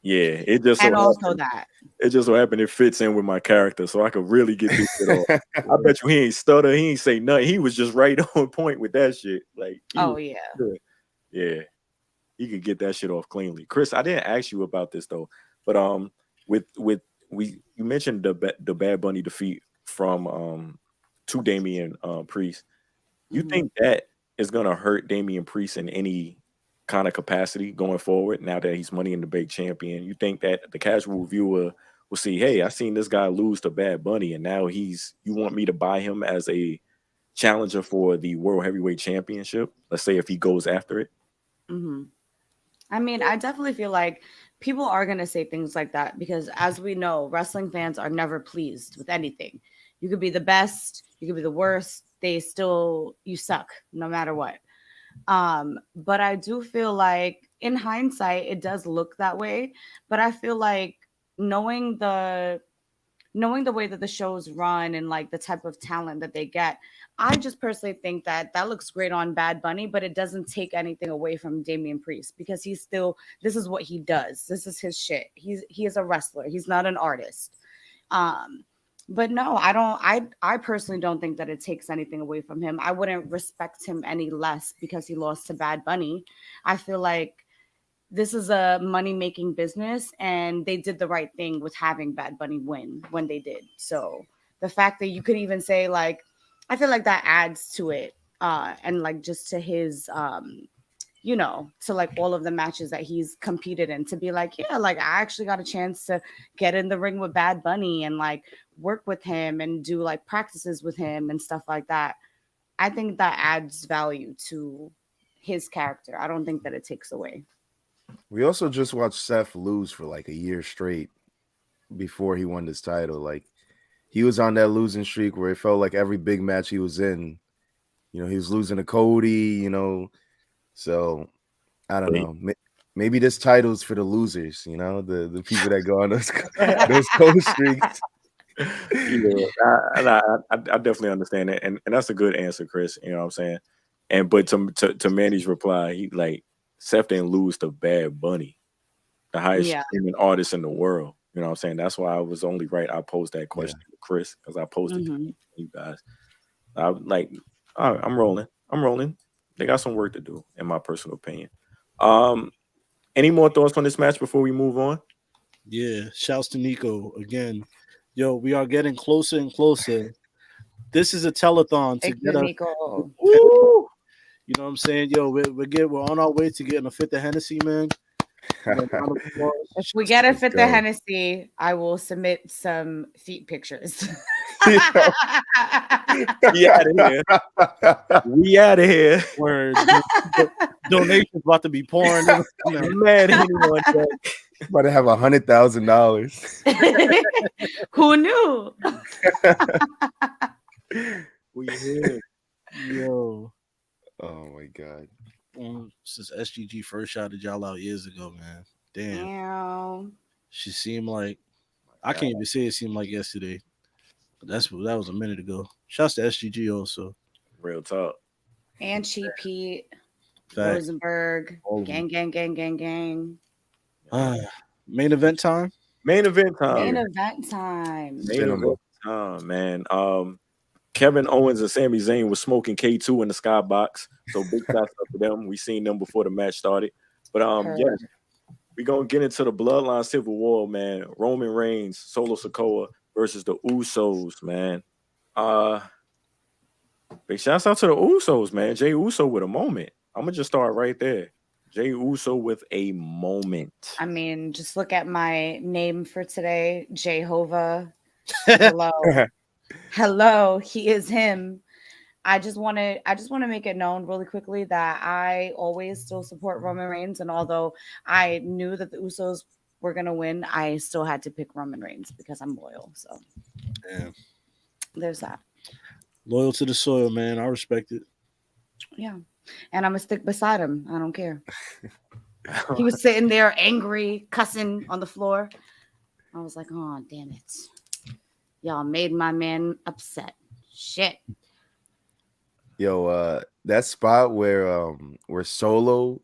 Yeah, it just and so also happened, that it just so happened it fits in with my character, so I could really get this shit off. I bet you he ain't stutter, he ain't say nothing. He was just right on point with that shit. Like, yeah, he could get that shit off cleanly. Chris, I didn't ask you about this though, but you mentioned the Bad Bunny defeat from to Damian Priest. You think that is gonna hurt Damian Priest in any kind of capacity going forward now that he's Money in the Bank champion? You think that the casual viewer will see, hey, I seen this guy lose to Bad Bunny, and now you want me to buy him as a challenger for the World Heavyweight Championship? Let's say if he goes after it. I mean, I definitely feel like people are going to say things like that because, as we know, wrestling fans are never pleased with anything. You could be the best, you could be the worst, you suck no matter what. But I do feel like in hindsight, it does look that way. But I feel like knowing the way that the shows run and like the type of talent that they get, I just personally think that looks great on Bad Bunny, but it doesn't take anything away from Damian Priest because this is what he does. This is his shit. He is a wrestler. He's not an artist. But no, I personally don't think that it takes anything away from him. I wouldn't respect him any less because he lost to Bad Bunny. I feel like this is a money-making business, and they did the right thing with having Bad Bunny win when they did. So the fact that you could even say, like, I feel like that adds to it, and like just to his, to like all of the matches that he's competed in, to be like, yeah, like I actually got a chance to get in the ring with Bad Bunny and like work with him and do like practices with him and stuff like that. I think that adds value to his character. I don't think that it takes away. We also just watched Seth lose for like a year straight before he won this title. Like, he was on that losing streak where it felt like every big match he was in, he was losing to Cody, So I don't know. Maybe this title's for the losers, the people that go on those cold streaks. I definitely understand that, and that's a good answer, Chris. You know what I'm saying? But to Manny's reply, he like, Seth didn't lose to Bad Bunny, the highest streaming artist in the world. You know what I'm saying? That's why I was only right. I posed that question to Chris because I posted to you guys. I'm rolling. They got some work to do, in my personal opinion. Any more thoughts on this match before we move on? Yeah, shouts to Nico again. Yo, we are getting closer and closer. This is a telethon to Thank get you, us. Nico. Woo! You know what I'm saying? Yo, we're on our way to getting a fifth of Hennessy, man. If we get a fifth go. of Hennessy, I will submit some feet pictures. We out of here. We out of here. Word. Donations about to be pouring in. Man, anyone About to have $100,000. Who knew? We here. Yo. Oh my god. Since SGG first shouted y'all out years ago, man. Damn. Damn. She seemed like I can't even say it seemed like yesterday. But that was a minute ago. Shouts to SGG also. Real talk. And Cheap Pete, Facts. Rosenberg, All of gang. Main event time. Main event time. Main event time. Main event time, man. Kevin Owens and Sami Zayn was smoking K2 in the skybox. So big shots up to them. We seen them before the match started. But yeah, we gonna get into the Bloodline Civil War, man. Roman Reigns, Solo Sikoa versus the Usos, man. Big shouts out to the Usos, man. Jey Uso with a moment. I'm gonna just start right there. Jey Uso with a moment. I mean, just look at my name for today, Jehovah. Hello. Hello, he is him. I just want to make it known really quickly that I always still support Roman Reigns, and although I knew that the Usos were gonna win, I still had to pick Roman Reigns because I'm loyal. So yeah, there's that. Loyal to the soil, man. I respect it. Yeah, and I'm gonna stick beside him. I don't care. He was sitting there angry, cussing on the floor. I was like, oh damn it. Y'all made my man upset. Shit. Yo, that spot where Solo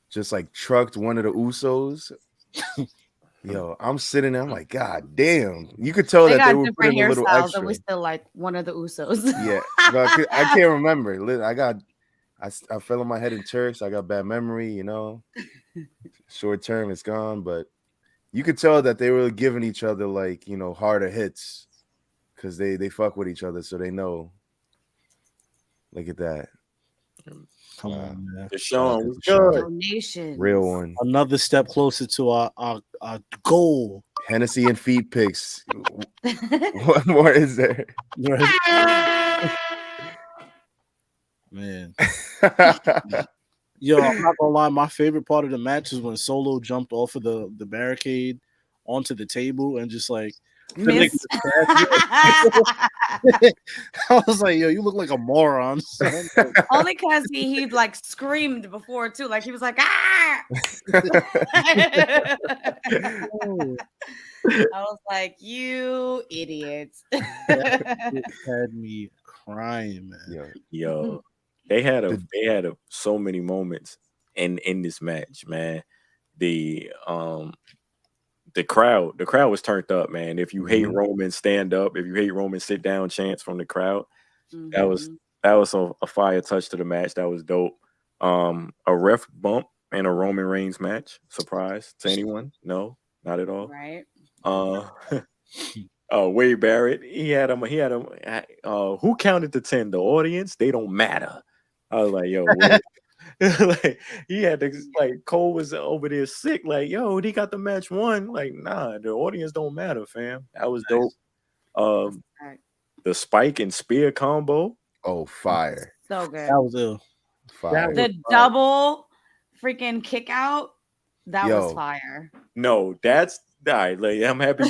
just like trucked one of the Usos. Yo, I'm sitting there. I'm like, God damn! You could tell that they were putting a little extra. And we still like one of the Usos. Yeah, I can't remember. I fell on my head in church. So I got bad memory. You know, short term, it's gone. But you could tell that they were giving each other like harder hits because they fuck with each other, so they know. Look at that. Come on, man. Deshaun was good. Donation. Real one. Another step closer to our goal. Hennessy and feet picks. What more is there? Man. Yo, I'm not gonna lie. My favorite part of the match is when Solo jumped off of the barricade onto the table and just like I was like, yo, you look like a moron. Only because he like screamed before too. Like he was like, ah. I was like, you idiots. It had me crying, man. Yo, they had so many moments in this match, man. The crowd was turned up, man. If you hate Roman, stand up. If you hate Roman, sit down. Chants from the crowd. That was a fire touch to the match. That was dope. A ref bump in a Roman Reigns match. Surprise to anyone? No, not at all. Right. Wade Barrett. He had him. Who counted to 10? The audience. They don't matter. I was like, yo. Like he had to, like Cole was over there sick, like yo, he got the match won. Like, nah, the audience don't matter, fam. That was dope. The spike and spear combo. Oh, fire. So good. That was ill. Fire. The double freaking kick out. That was fire. No, that's like I'm happy.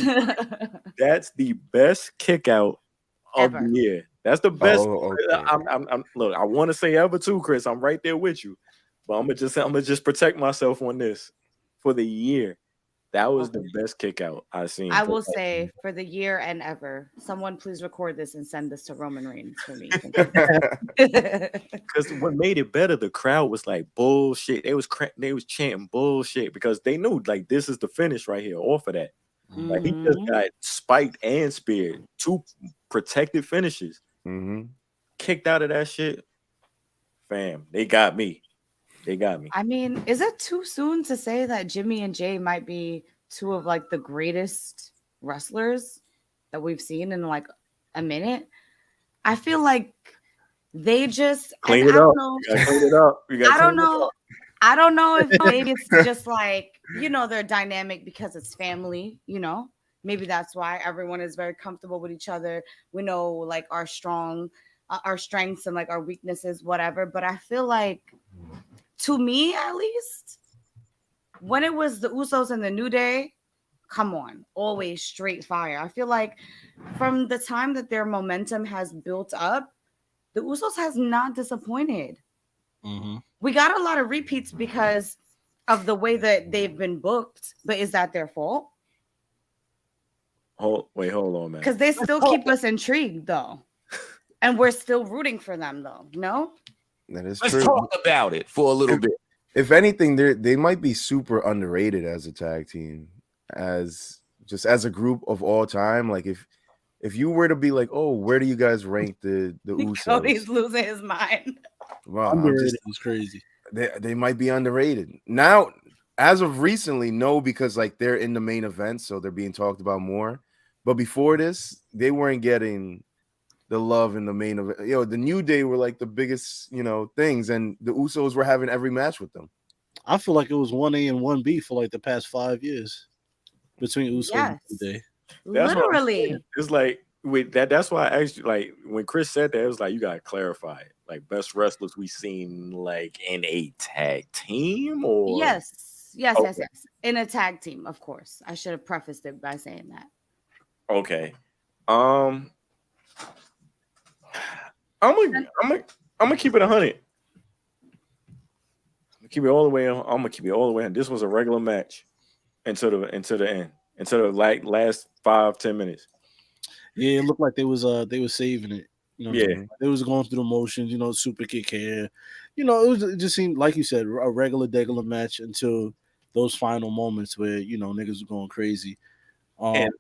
That's the best kick out of the year. That's the best. Oh, okay. I'm look, I want to say ever too, Chris. I'm right there with you. But I'm gonna just protect myself on this for the year. That was the best kick out I've seen. I will say for the year and ever. Someone please record this and send this to Roman Reigns for me. Because what made it better, the crowd was like bullshit. They was chanting bullshit because they knew like this is the finish right here off of that. Like he just got spiked and speared, 2 protected finishes. Kicked out of that shit. Fam, they got me. They got me. I mean, is it too soon to say that Jimmy and Jay might be two of like the greatest wrestlers that we've seen in like a minute? I feel like they just Clean and it I up. don't know. You gotta clean it up. You gotta I don't clean it know. up. I don't know if maybe it's just like, you know, they're dynamic because it's family, you know. Maybe that's why everyone is very comfortable with each other. We know like our strengths and like our weaknesses, whatever. But I feel like, to me at least, when it was the Usos and the New Day, come on, always straight fire. I feel like from the time that their momentum has built up, the Usos has not disappointed. Mm-hmm. We got a lot of repeats because of the way that they've been booked, but is that their fault? Hold on, man. Because they still keep us intrigued, though, and we're still rooting for them, though. No, That is Let's true. talk about it for a little bit. If anything, they might be super underrated as a tag team, as a group of all time. Like if you were to be like, oh, where do you guys rank the Cody's Usos? losing his mind. Well, I'm Underrated is crazy. they might be underrated now. As of recently, no, because like they're in the main event, so they're being talked about more. But before this, they weren't getting the love in the main event. The New Day were like the biggest, things, and the Usos were having every match with them. I feel like it was 1A and 1B for like the past 5 years between Usos Yes, and New Day. That's what I'm saying. literally. It's like with that. That's why I asked you. Like when Chris said that, it was like you gotta clarify it. Like best wrestlers we seen like in a tag team, or Yes, yes, Okay. yes, yes. In a tag team, of course. I should have prefaced it by saying that. Okay. I'm gonna keep it 100. Keep it all the way. I'm gonna keep it all the way. This was a regular match until the end, until the like last 5-10 minutes. Yeah, it looked like they was saving it. You know what I'm Yeah. saying? They was going through the motions, super kick here. It just seemed like you said, a regular match until those final moments where, niggas were going crazy. And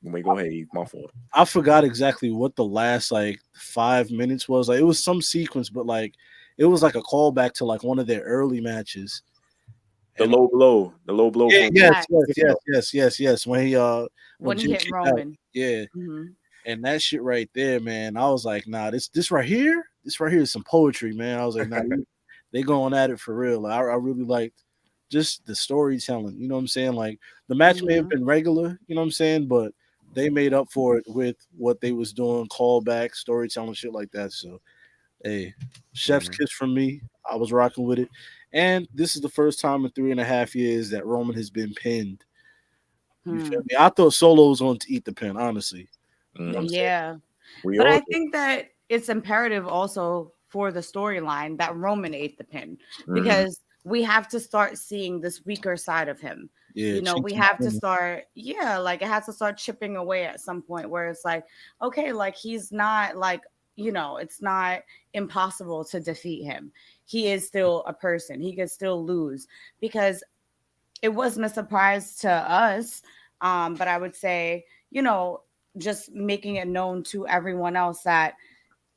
wait, go ahead, Eve. My fault. I forgot exactly what the last like 5 minutes was. Like it was some sequence, but like it was like a callback to like one of their early matches. The low blow. Yeah, from- yes. When he When he Jim hit kicked out. Roman. Yeah. Mhm. And that shit right there, man, I was like, nah, this right here is some poetry, man. I was like, nah, they going at it for real. Like, I really liked just the storytelling. You know what I'm saying? Like the match may have been regular, you know what I'm saying, but they made up for it with what they was doing, callback, storytelling, shit like that. So, hey, chef's kiss from me. I was rocking with it. And this is the first time in 3.5 years that Roman has been pinned. You feel me? I thought Solo was going to eat the pin, honestly. Yeah. We But all I do. think that it's imperative also for the storyline that Roman ate the pin, because we have to start seeing this weaker side of him. Yeah, We have to start, like it has to start chipping away at some point where it's like, okay, like he's not like, it's not impossible to defeat him. He is still a person. He could still lose, because it wasn't a surprise to us. But I would say, just making it known to everyone else that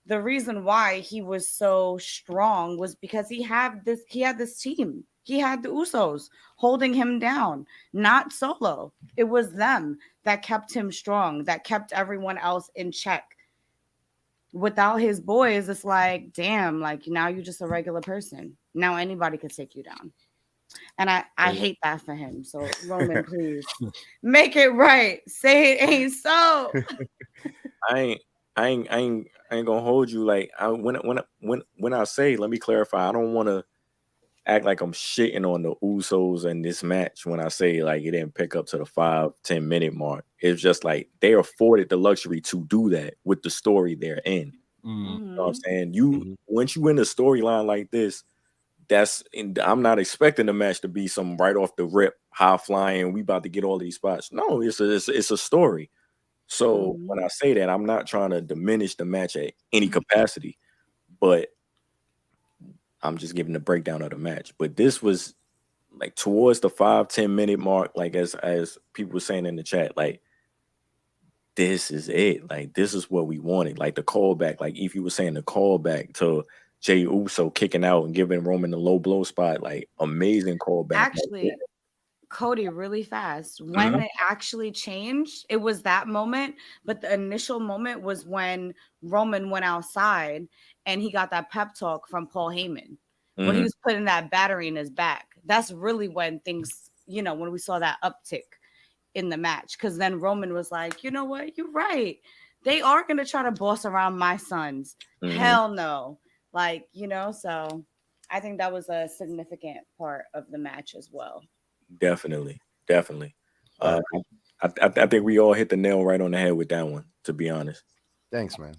the reason why he was so strong was because he had this team. He had the Usos holding him down, not Solo. It was them that kept him strong, that kept everyone else in check. Without his boys, it's like, damn, like now you're just a regular person. Now anybody could take you down. And I hate that for him. So Roman, please make it right. Say it ain't so. I ain't gonna hold you. Like when I say, let me clarify. I don't want to act like I'm shitting on the Usos in this match when I say like it didn't pick up to the 5-10 minute mark. It's just like they afforded the luxury to do that with the story they're in. You know what I'm saying? Once you in a storyline like this, I'm not expecting the match to be some right off the rip, high flying. We about to get all these spots. No, it's a story. So when I say that, I'm not trying to diminish the match at any capacity, but I'm just giving the breakdown of the match. But this was like towards the 5-10 minute mark, like as people were saying in the chat, like this is it. Like this is what we wanted. Like the callback, like if you were saying the callback to Jey Uso kicking out and giving Roman the low blow spot, like amazing callback. Actually, Cody, really fast. When it actually changed, it was that moment. But the initial moment was when Roman went outside and he got that pep talk from Paul Heyman when he was putting that battery in his back. That's really when things, when we saw that uptick in the match. Because then Roman was like, you know what? You're right. They are going to try to boss around my sons. Hell no. Like, so I think that was a significant part of the match as well. Definitely. I think we all hit the nail right on the head with that one, to be honest. Thanks, man.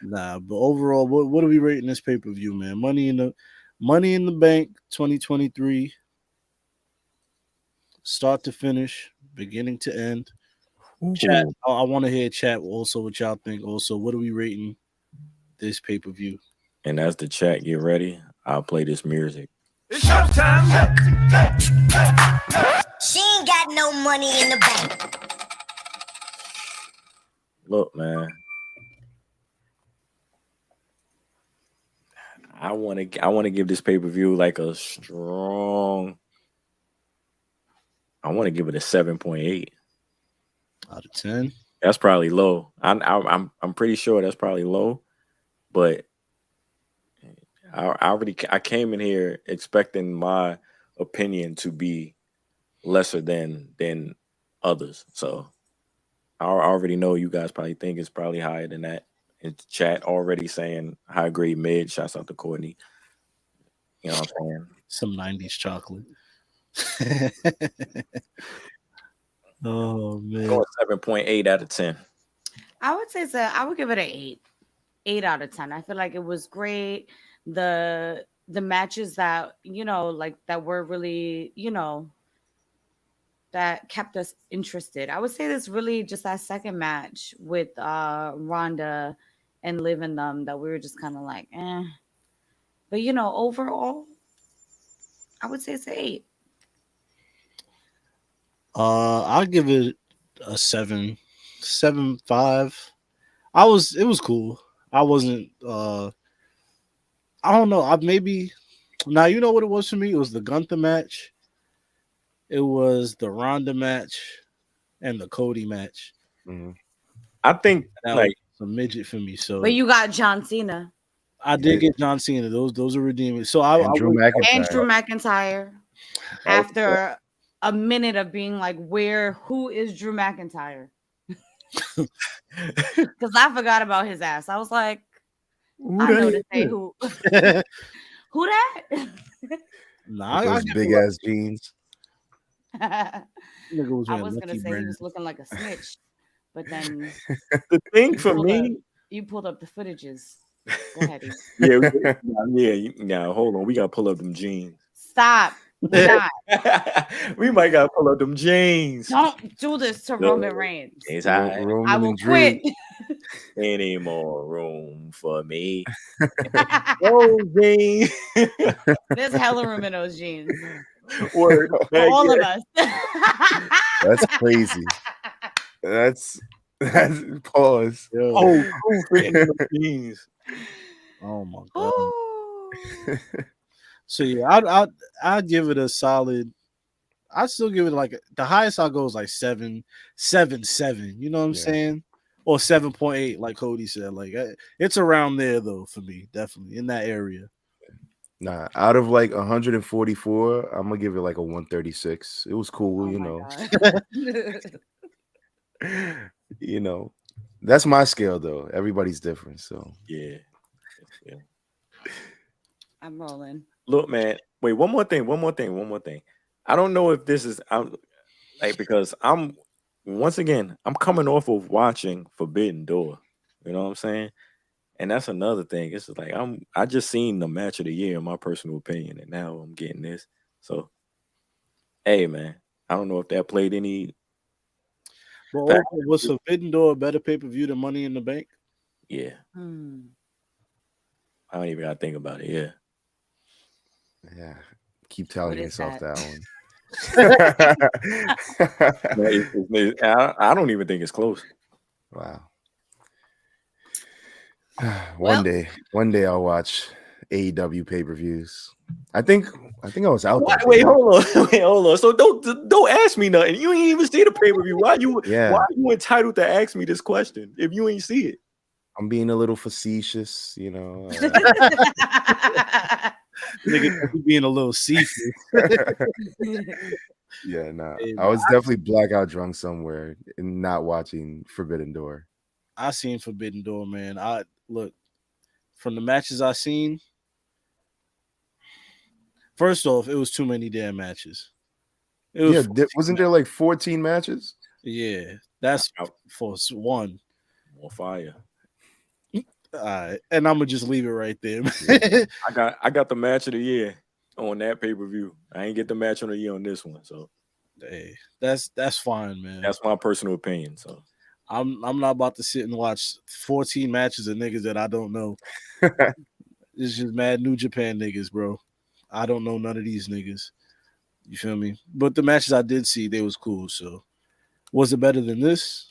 Nah, but overall, what are we rating this pay-per-view, man? Money in the Bank 2023. Start to finish, beginning to end. Chat, I want to hear chat also what y'all think. Also, what are we rating this pay-per-view? And as the chat get ready, I'll play this music. It's showtime. She ain't got no money in the bank. Look, man. I want to give this pay-per-view like a strong. I want to give it a 7.8 out of 10. That's probably low. I'm pretty sure that's probably low, but I came in here expecting my opinion to be lesser than others. So I already know you guys probably think it's probably higher than that. It's chat already saying high grade mid. Shouts out to Courtney. You know what I'm saying? Some 90s chocolate. Oh man. Going 7.8 out of 10. I would say so. I would give it an 8. 8 out of 10. I feel like it was great. The matches that, like that were really, that kept us interested. I would say this really just that second match with Ronda and Liv and them that we were just kind of like, eh. But overall, I would say it's an 8. I'll give it a 7.5. It was cool. I wasn't I don't know. Now you know what it was for me? It was the Gunther match. It was the Ronda match and the Cody match. Mm-hmm. I think that was a midget for me. So, but you got John Cena. I did get John Cena. Those are redeeming. So Drew McIntyre. After a minute of being like, who is Drew McIntyre? Because I forgot about his ass. I was like, I know to say who. Who that? Nah, those big ass jeans. I was gonna say he was looking like a snitch, but then the thing for me, you pulled up the footages. Go ahead. Yeah. Hold on, we gotta pull up them jeans. Stop. We might gotta pull up them jeans. Don't do this to Roman Reigns. I will quit. Any more room for me? Oh, jeans. There's hella room in those jeans. Word. For all of us. That's crazy. That's pause. Oh, jeans. Oh my god. So yeah, I'd give it a solid. I'd still give it like the highest I'll go is like 7. You know what I'm saying? Or 7.8, like Cody said. Like it's around there though for me, definitely in that area. Nah, out of like 144, I'm gonna give it like a 136. It was cool, you know. That's my scale though. Everybody's different, so yeah. I'm rolling. Look, man. Wait, one more thing. I don't know if this is because I'm coming off of watching Forbidden Door. You know what I'm saying? And that's another thing. It's just like I just seen the match of the year in my personal opinion, and now I'm getting this. So, hey, man, I don't know if that played any. But was Forbidden Door a better pay-per-view than Money in the Bank? Yeah. I don't even gotta think about it. Yeah. Yeah. Keep telling yourself that one. I don't even think it's close. Wow. Well- one day I'll watch AEW pay-per-views. I think I was out there. Wait, hold on. So don't ask me nothing. You ain't even see the pay-per-view. Why are you entitled to ask me this question if you ain't see it? I'm being a little facetious, you know. Nigga being a little seafood. Yeah, nah. Hey, I was definitely blackout drunk somewhere and not watching Forbidden Door. I seen Forbidden Door, man. I look from the matches I seen. First off, it was too many damn matches. It was Wasn't there like 14 matches? Yeah, that's for one. On fire. All right, and I'm gonna just leave it right there. I got the match of the year on that pay-per-view. I ain't get the match of the year on this one, so hey, that's fine, man. That's my personal opinion. So I'm not about to sit and watch 14 matches of niggas that I don't know. It's just mad New Japan niggas, bro. I don't know none of these niggas. You feel me? But the matches I did see, they was cool. So was it better than this?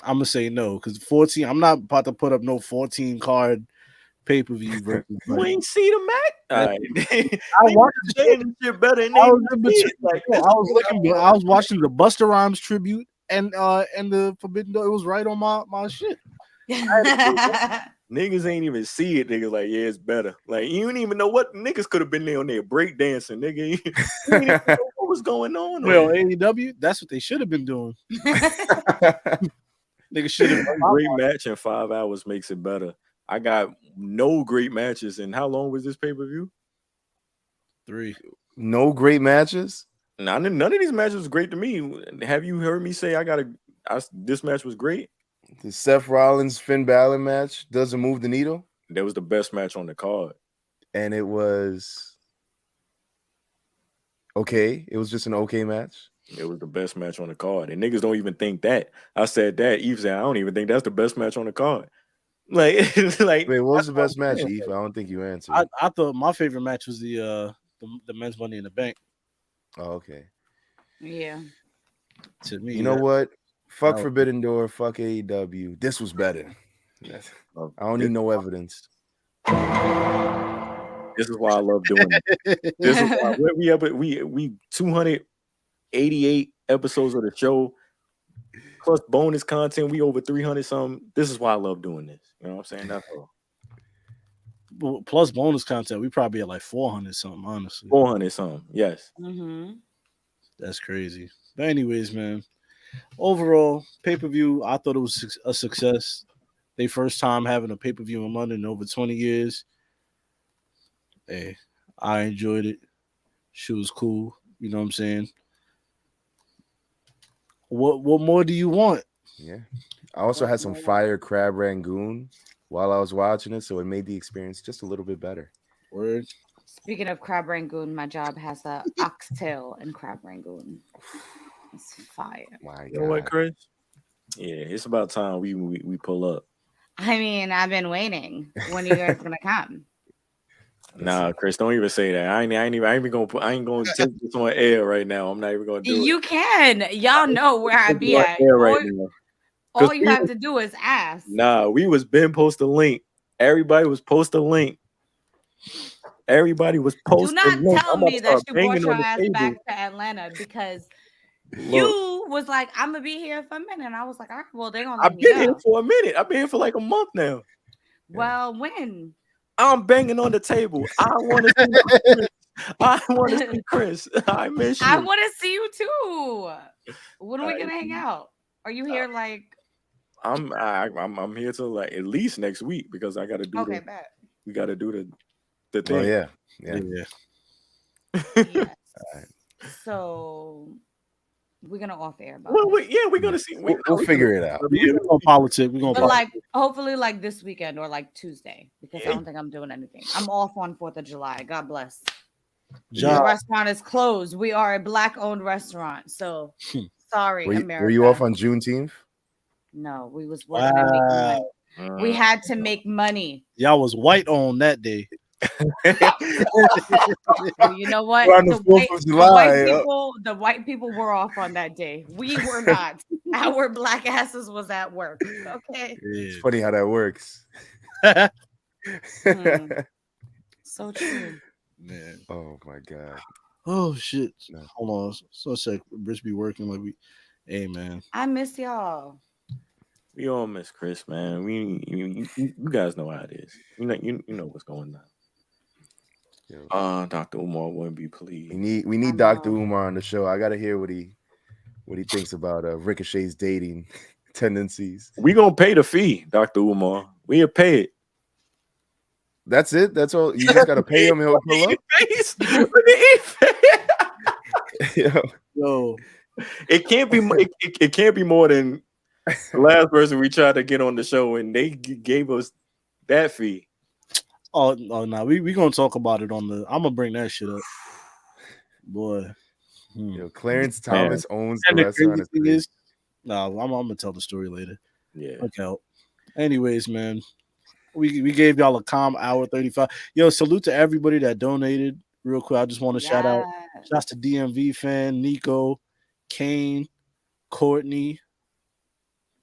I'm gonna say no, because 14. I'm not about to put up no 14 card pay-per-view versus. You ain't see the match. I watched the shit better than I was watching the Busta Rhymes tribute and the Forbidden Door. It was right on my shit. Niggas ain't even see it. Niggas like, yeah, it's better. Like, you don't even know what niggas could have been there on there break dancing, nigga. You didn't even know what was going on. Well, AEW, that's what they should have been doing. Niggas should have. A great match in 5 hours makes it better. I got no great matches. And how long was this pay-per-view? 3. No great matches? None of these matches was great to me. Have you heard me say this match was great? The Seth Rollins Finn Balor match doesn't move the needle. That was the best match on the card. And it was okay. It was just an okay match. It was the best match on the card. And niggas don't even think that. I said that. Eve said, I don't even think that's the best match on the card. Like, wait, what was the best match, Eve? I don't think you answered. I thought my favorite match was the men's Money in the Bank. Oh, okay. Yeah. To me, you know what? Fuck Forbidden Door. Fuck AEW. This was better. I don't need no evidence. This is why I love doing it. This is why we 288 episodes of the show plus bonus content. We over 300 something. This is why I love doing this. You know what I'm saying? That's all. Well, plus bonus content, we probably at like 400 something. Honestly, 400 something. Yes. Mm-hmm. That's crazy. But anyways, man. Overall, pay-per-view, I thought it was a success. They first time having a pay-per-view in London in over 20 years. Hey, I enjoyed it. She was cool. You know what I'm saying? What more do you want? Yeah. I also had some fire crab rangoon while I was watching it, so it made the experience just a little bit better. Word. Speaking of crab rangoon, my job has a oxtail and crab rangoon. It's fire. My you know what, Chris? Yeah, it's about time we pull up. I mean, I've been waiting. When are you guys gonna come? Nah, Chris, don't even say that. I ain't gonna take this on air right now. I'm not even gonna do it. You can. Y'all know where I be at. All you have to do is ask. Nah, we was been post a link. Everybody was post a link. Everybody was posting. Do not tell me that you brought your ass back to Atlanta because you was like, I'm gonna be here for a minute. And I was like, all right, well, they're gonna let me I've been here for a minute. I've been here for like a month now. Well, when? I'm banging on the table. I want to see Chris. I want to see Chris. I miss you. I want to see you too. When are we gonna hang out? Are you here like? I'm here till like at least next week because I got to do. Okay, we got to do the thing. Oh yeah. Yes. Right. So we're gonna off air. We're gonna see. We'll figure it out. We're gonna politics. We're gonna like hopefully like this weekend or like Tuesday because I don't think I'm doing anything. I'm off on 4th of July. God bless. The restaurant is closed. We are a Black-owned restaurant, so sorry, America. Were you off on Juneteenth? No, we was working. We had to make money. Y'all was white on that day. Well, you know what? On the 4th of July. The white people were off on that day. We were not. Our black asses was at work. Okay. It's funny how that works. So true. Man. Oh my god. Oh shit. No. Hold on. So check. Rich be working like we. Hey man. I miss y'all. We all miss Chris, man. You guys know how it is. You know what's going on. Dr. Umar wouldn't be pleased. We need Dr. Umar on the show. I gotta hear what he thinks about Ricochet's dating tendencies. We gonna pay the fee, Dr. Umar. We'll pay it. That's it. That's all. You just gotta pay him. He'll pull up. Yo, it can't be. It can't be more than the last person we tried to get on the show, and they gave us that fee. Oh no, we gonna talk about it on the. I'm gonna bring that shit up, boy. Clarence Thomas owns the restaurant. No, I'm gonna tell the story later. Yeah. Okay. Anyways, man, we gave y'all a calm hour 35. Yo, salute to everybody that donated. Real quick, I just want to shout out. Shouts to DMV fan Nico, Kane, Courtney,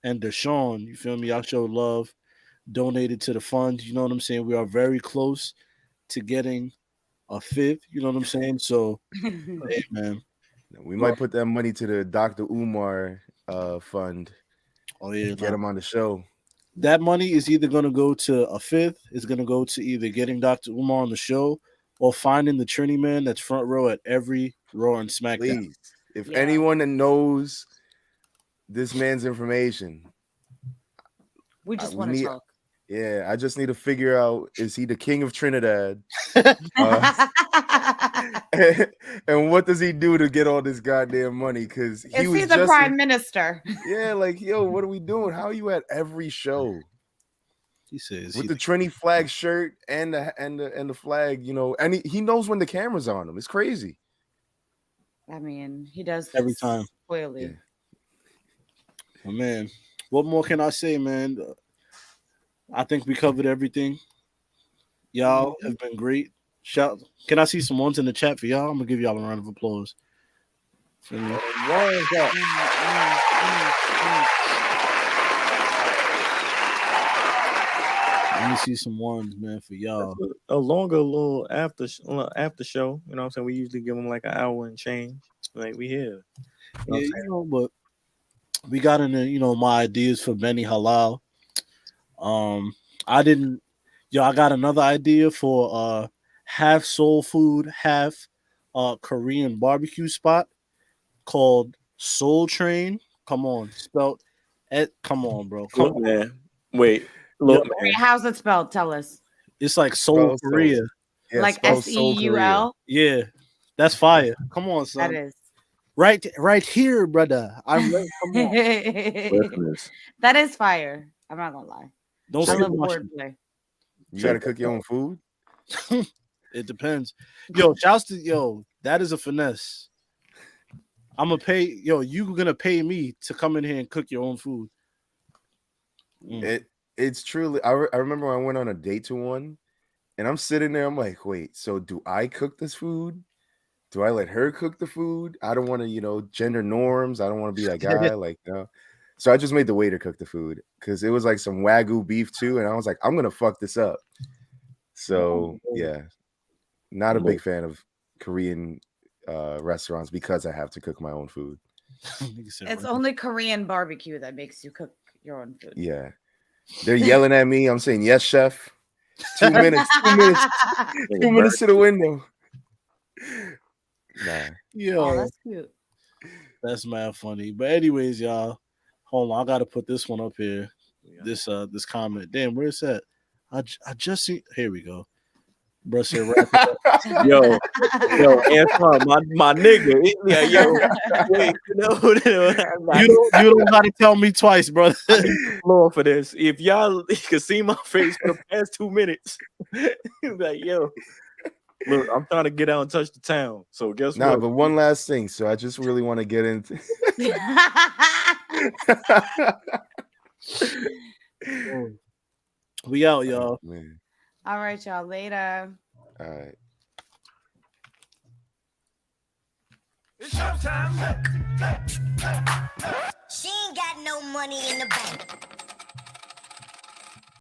and Deshaun. You feel me? Y'all showed love. Donated to the fund. You know what I'm saying? We are very close to getting a 5th. You know what I'm saying? So, hey, man. We might put that money to the Dr. Umar fund. Oh, yeah. Get him on the show. That money is either going to go to a 5th. It's going to go to either getting Dr. Umar on the show or finding the Trini man that's front row at every Raw and SmackDown. Please. If anyone that knows this man's information. We just want to talk. Yeah, I just need to figure out, is he the king of Trinidad? And what does he do to get all this goddamn money? Because is he the prime minister? Yeah, like, yo, what are we doing? How are you at every show? He says with the Trini flag shirt and the flag, you know, and he knows when the camera's on him. It's crazy. I mean, he does every time. Spoiling. Yeah. Oh, man, what more can I say, man? I think we covered everything. Y'all have been great. Can I see some ones in the chat for y'all? I'm gonna give y'all a round of applause. For me. Let me see some ones, man, for y'all. A longer little after show. You know what I'm saying? We usually give them like an hour and change. Like we here. But we got into my ideas for Benny Halal. I got another idea for half soul food, half Korean barbecue spot called Soul Train. Come on, spelled come on, bro. Come on, man. Wait. Look, man. How's it spelled? Tell us. It's like Seoul, Korea. Yeah, like SEUL. Yeah, that's fire. Come on, son. That is right here, brother. I'm ready. Come on. That is fire. I'm not gonna lie. Don't I love wordplay. You gotta cook your own food. It depends. Shouts to that is a finesse. I'm gonna pay. You gonna pay me to come in here and cook your own food. It's truly. I remember when I went on a date to one, and I'm sitting there. I'm like, wait. So do I cook this food? Do I let her cook the food? I don't want to, gender norms. I don't want to be that guy. Like, no. So I just made the waiter cook the food because it was like some Wagyu beef too, and I was like, I'm gonna fuck this up. So yeah, not a big fan of Korean restaurants because I have to cook my own food. It's only Korean barbecue that makes you cook your own food. Yeah. They're yelling at me. I'm saying, yes, chef. 2 minutes. 2 minutes. 2 minutes to the window. Nah. That's cute. That's mad funny. But anyways, y'all, hold on. I gotta put this one up here. This comment. Damn, where's that? I just see. Here we go. Bro said, yo, Antoine, my nigga. Wait, you don't gotta tell me twice, brother. Lord for this. If y'all can see my face for the past 2 minutes, like, yo, look, I'm trying to get out and touch the town. So guess what? But one last thing. So I just really want to get into. We out, y'all. Man. All right, y'all. Later. All right. It's showtime. She ain't got no money in the bank.